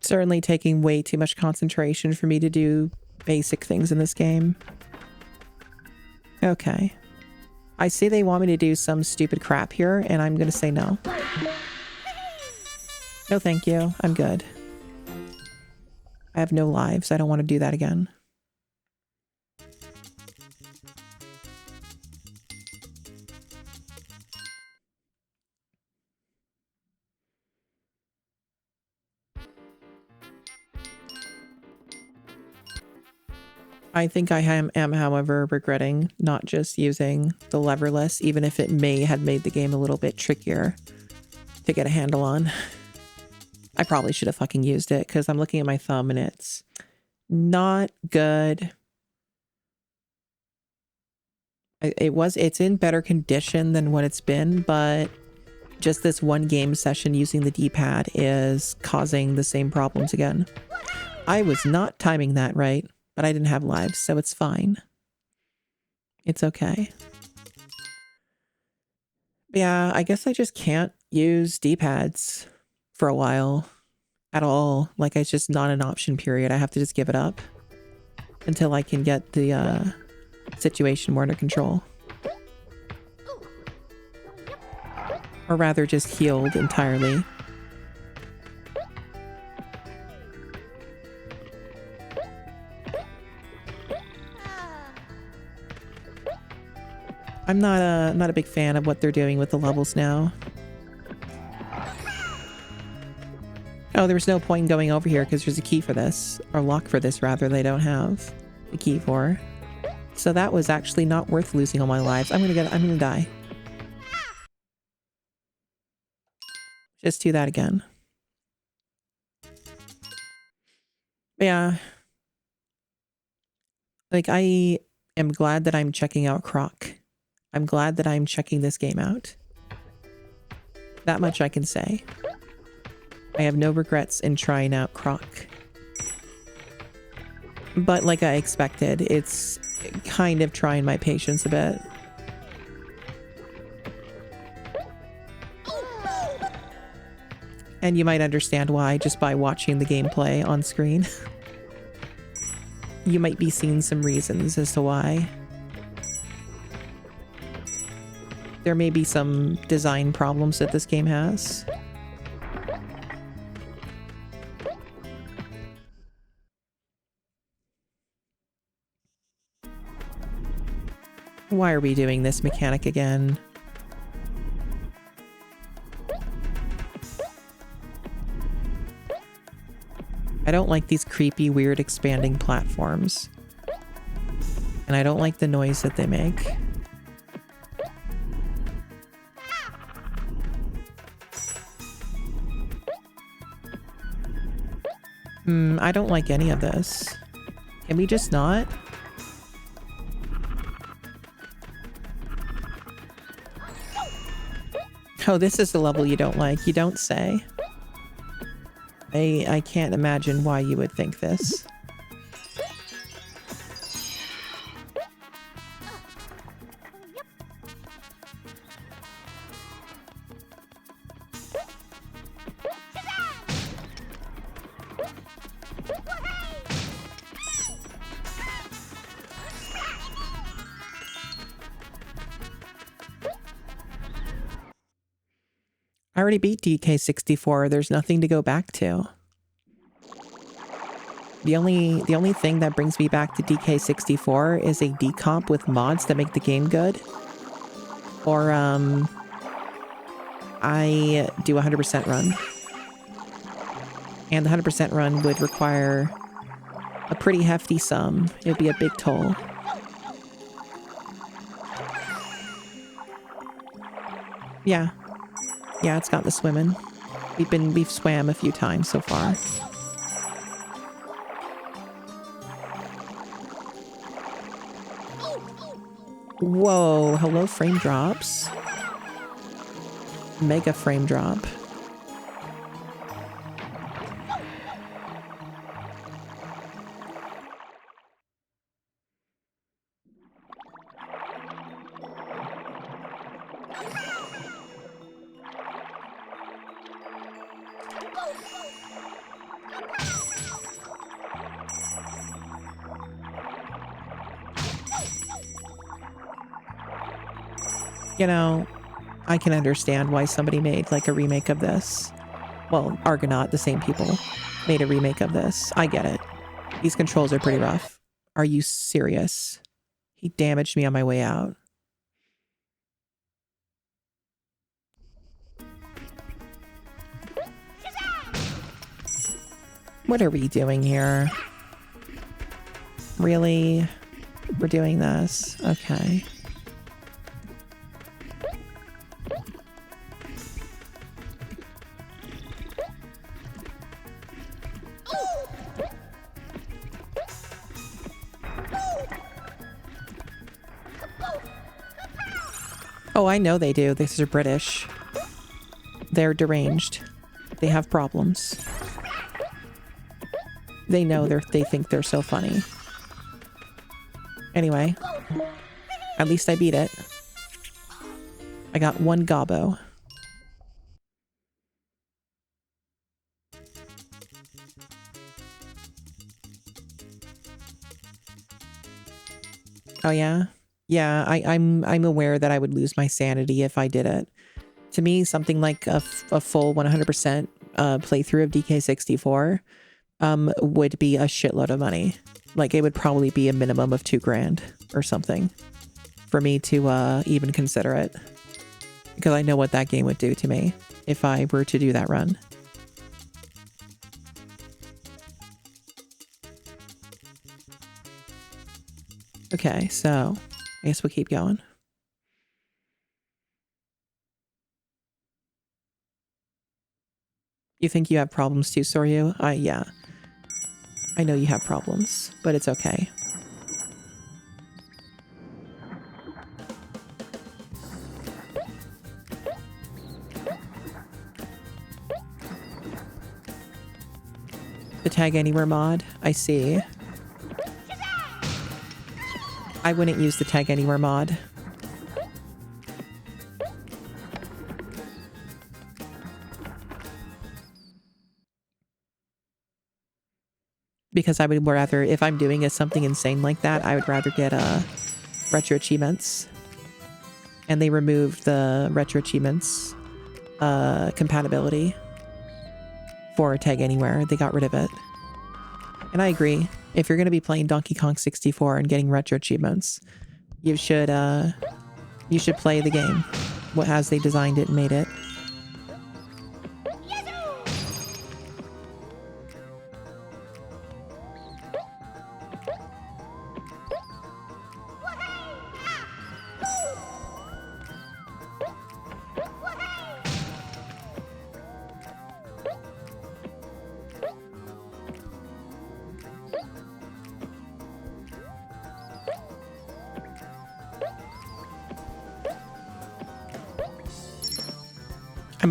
Certainly taking way too much concentration for me to do basic things in this game. Okay. I see they want me to do some stupid crap here, and I'm gonna say no. No thank you. I'm good. I have no lives. I don't want to do that again. I think I am, however, regretting not just using the leverless, even if it may have made the game a little bit trickier to get a handle on. I probably should have fucking used it because I'm looking at my thumb and it's not good. It's in better condition than what it's been, but just this one game session using the D-pad is causing the same problems again. I was not timing that right. But I didn't have lives, so it's fine. It's okay. Yeah, I guess I just can't use D-pads for a while at all. Like, it's just not an option, period. I have to just give it up until I can get the situation more under control. Or rather, just healed entirely. I'm not a big fan of what they're doing with the levels now. Oh, there was no point in going over here because there's a key for this, or lock for this rather, they don't have the key for. So that was actually not worth losing all my lives. I'm gonna die. Just do that again. But yeah. Like, I am glad that I'm checking out Croc. I'm glad that I'm checking this game out. That much I can say. I have no regrets in trying out Croc. But like I expected, it's kind of trying my patience a bit. And you might understand why just by watching the gameplay on screen. You might be seeing some reasons as to why. There may be some design problems that this game has. Why are we doing this mechanic again? I don't like these creepy, weird, expanding platforms. And I don't like the noise that they make. I don't like any of this. Can we just not? Oh, this is the level you don't like. You don't say. I can't imagine why you would think this. I already beat DK64. There's nothing to go back to. The only thing that brings me back to DK64 is a decomp with mods that make the game good. Or I do a 100% run. And the 100% run would require a pretty hefty sum. It would be a big toll. Yeah. Yeah, it's got the swimming. We've swam a few times so far. Whoa, hello frame drops. Mega frame drop. You know, I can understand why somebody made like a remake of this. Well, Argonaut, the same people, made a remake of this. I get it. These controls are pretty rough. Are you serious? He damaged me on my way out. What are we doing here? Really? We're doing this? Okay. Oh, I know they do. These are British. They're deranged. They have problems. They know they think they're so funny. Anyway, at least I beat it. I got one gobbo. Oh yeah? Yeah, I'm aware that I would lose my sanity if I did it. To me, something like a full 100% playthrough of DK64 would be a shitload of money. Like, it would probably be a minimum of $2,000 or something for me to even consider it. Because I know what that game would do to me if I were to do that run. Okay, so I guess we'll keep going. You think you have problems too, Soryu? Yeah. I know you have problems, but it's okay. The tag anywhere mod. I see. I wouldn't use the tag anywhere mod. Because I would rather, if I'm doing something insane like that, I would rather get retro achievements. And they removed the retro achievements compatibility for Tag Anywhere. They got rid of it. And I agree. If you're going to be playing Donkey Kong 64 and getting retro achievements, you should play the game as they designed it and made it.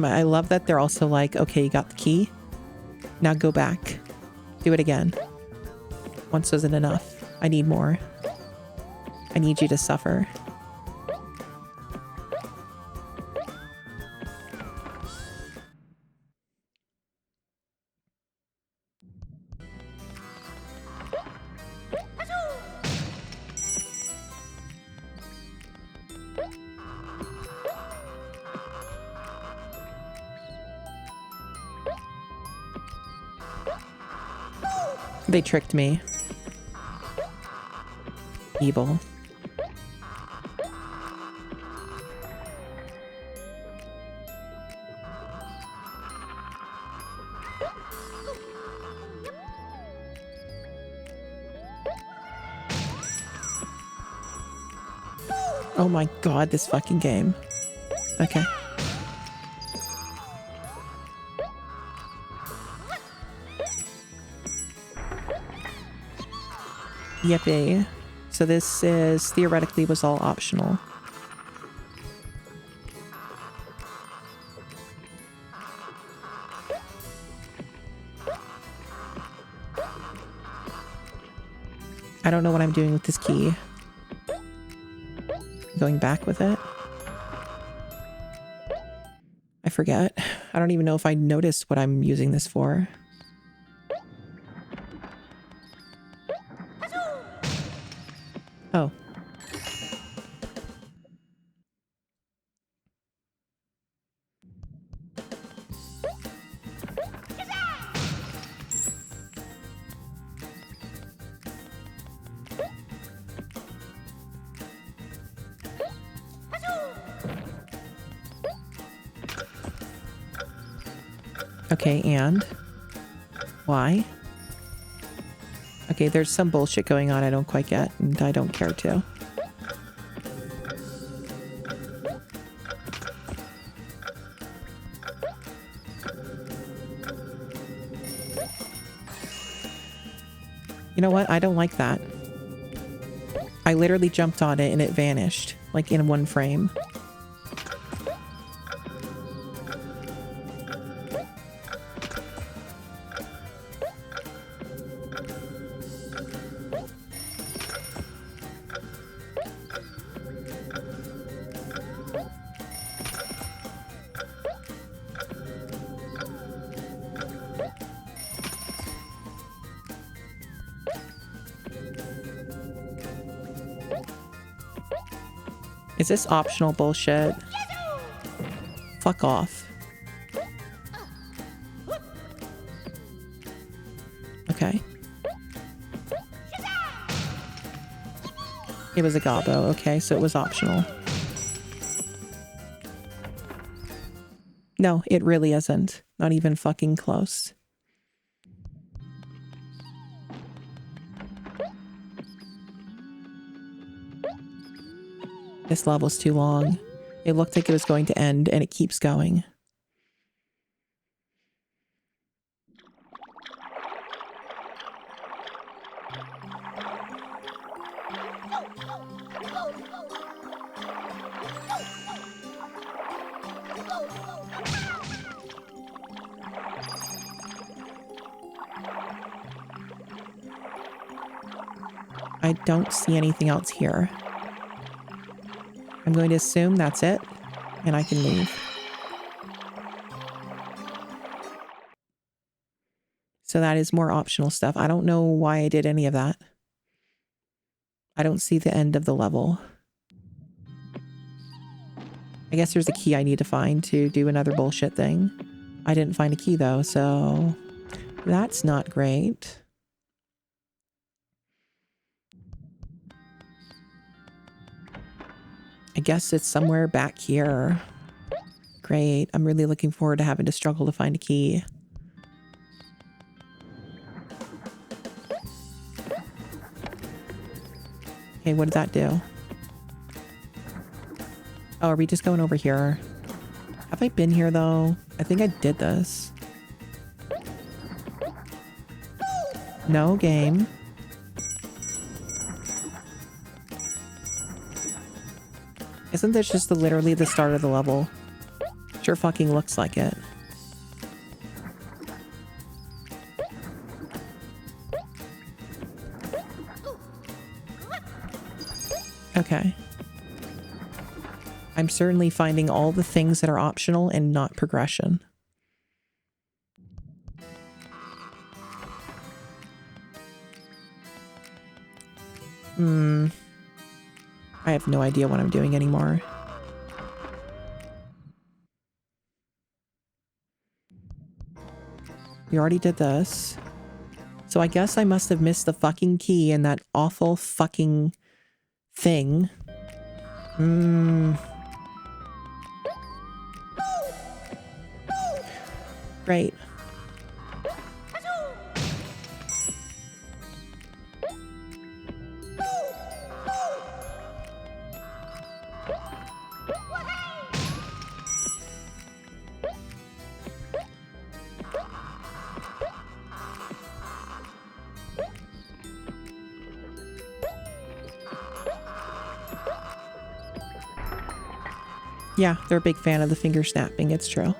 I love that they're also like, okay, you got the key. Now go back. Do it again. Once isn't enough. I need more. I need you to suffer. They tricked me. Evil. Oh my god, this fucking game. Okay. Yippee. So this is theoretically was all optional. I don't know what I'm doing with this key. Going back with it? I forget. I don't even know if I noticed what I'm using this for. Oh. Okay, and? Why? Okay, there's some bullshit going on I don't quite get, and I don't care to. You know what? I don't like that. I literally jumped on it and it vanished, like in one frame. Is this optional bullshit? Fuck off. Okay. It was a gobbo. Okay, so it was optional. No, it really isn't. Not even fucking close. This level's too long. It looked like it was going to end, and it keeps going. I don't see anything else here. I'm going to assume that's it, and I can leave. So that is more optional stuff. I don't know why I did any of that. I don't see the end of the level. I guess there's a key I need to find to do another bullshit thing. I didn't find a key though, so that's not great. I guess it's somewhere back here. Great. I'm really looking forward to having to struggle to find a key. Okay, what did that do? Oh, are we just going over here? Have I been here though? I think I did this. No game. Isn't this just literally the start of the level? Sure fucking looks like it. Okay. I'm certainly finding all the things that are optional and not progression. I have no idea what I'm doing anymore. We already did this. So I guess I must have missed the fucking key in that awful fucking thing. Great. Yeah, they're a big fan of the finger snapping, it's true.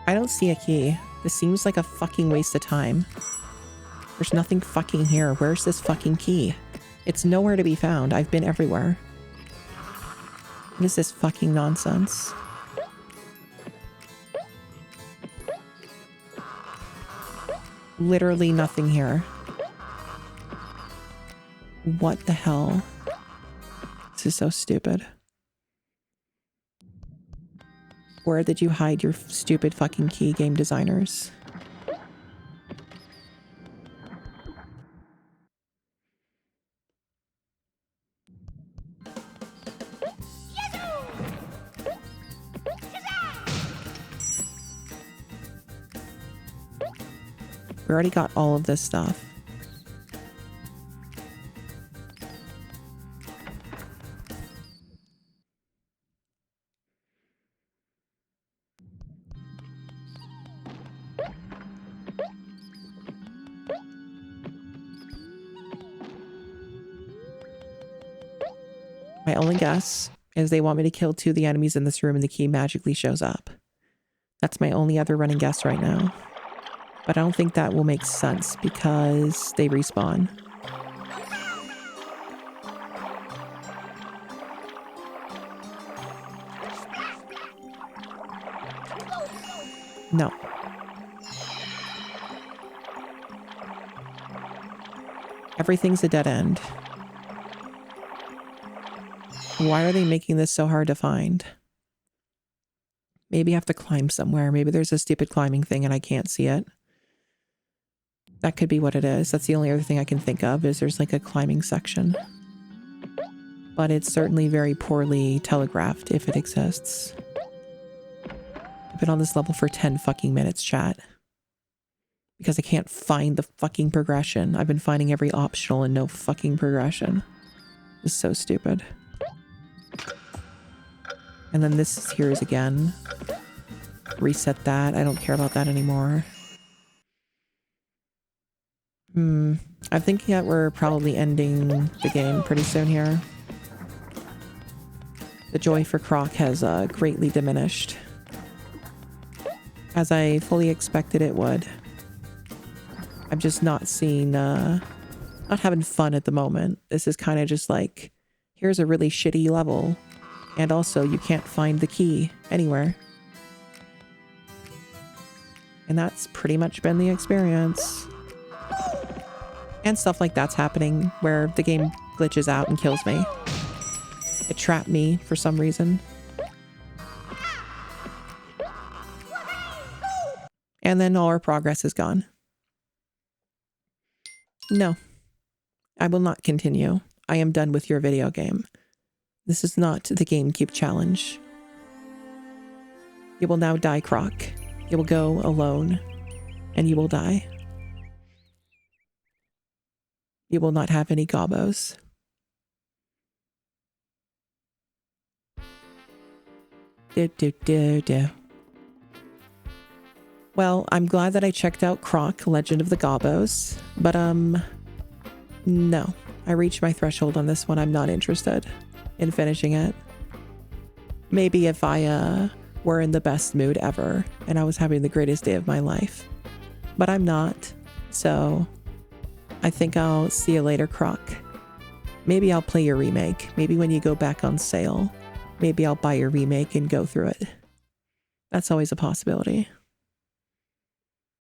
I don't see a key. This seems like a fucking waste of time. There's nothing fucking here. Where's this fucking key? It's nowhere to be found. I've been everywhere. What is this fucking nonsense? Literally nothing here. What the hell? This is so stupid. Where did you hide your stupid fucking key, game designers? We already got all of this stuff. My only guess is they want me to kill 2 of the enemies in this room and the key magically shows up. That's my only other running guess right now. But I don't think that will make sense because they respawn. No. Everything's a dead end. Why are they making this so hard to find? Maybe I have to climb somewhere. Maybe there's a stupid climbing thing and I can't see it. That could be what it is. That's the only other thing I can think of, is there's like a climbing section. But it's certainly very poorly telegraphed if it exists. I've been on this level for 10 fucking minutes, chat. Because I can't find the fucking progression. I've been finding every optional and no fucking progression. It's so stupid. And then this here is again. Reset that. I don't care about that anymore. I'm thinking that we're probably ending the game pretty soon here. The joy for Croc has greatly diminished, as I fully expected it would. I'm just not seeing, not having fun at the moment. This is kind of just like, here's a really shitty level, and also you can't find the key anywhere. And that's pretty much been the experience. And stuff like that's happening where the game glitches out and kills me. It trapped me for some reason. And then all our progress is gone. No, I will not continue. I am done with your video game. This is not the GameCube challenge. You will now die, Croc. You will go alone, and you will die. You will not have any gobos. Well, I'm glad that I checked out Croc, Legend of the Gobos, but no. I reached my threshold on this one. I'm not interested in finishing it. Maybe if I were in the best mood ever and I was having the greatest day of my life. But I'm not, so I think I'll see you later, Croc. Maybe I'll play your remake. Maybe when you go back on sale, maybe I'll buy your remake and go through it. That's always a possibility.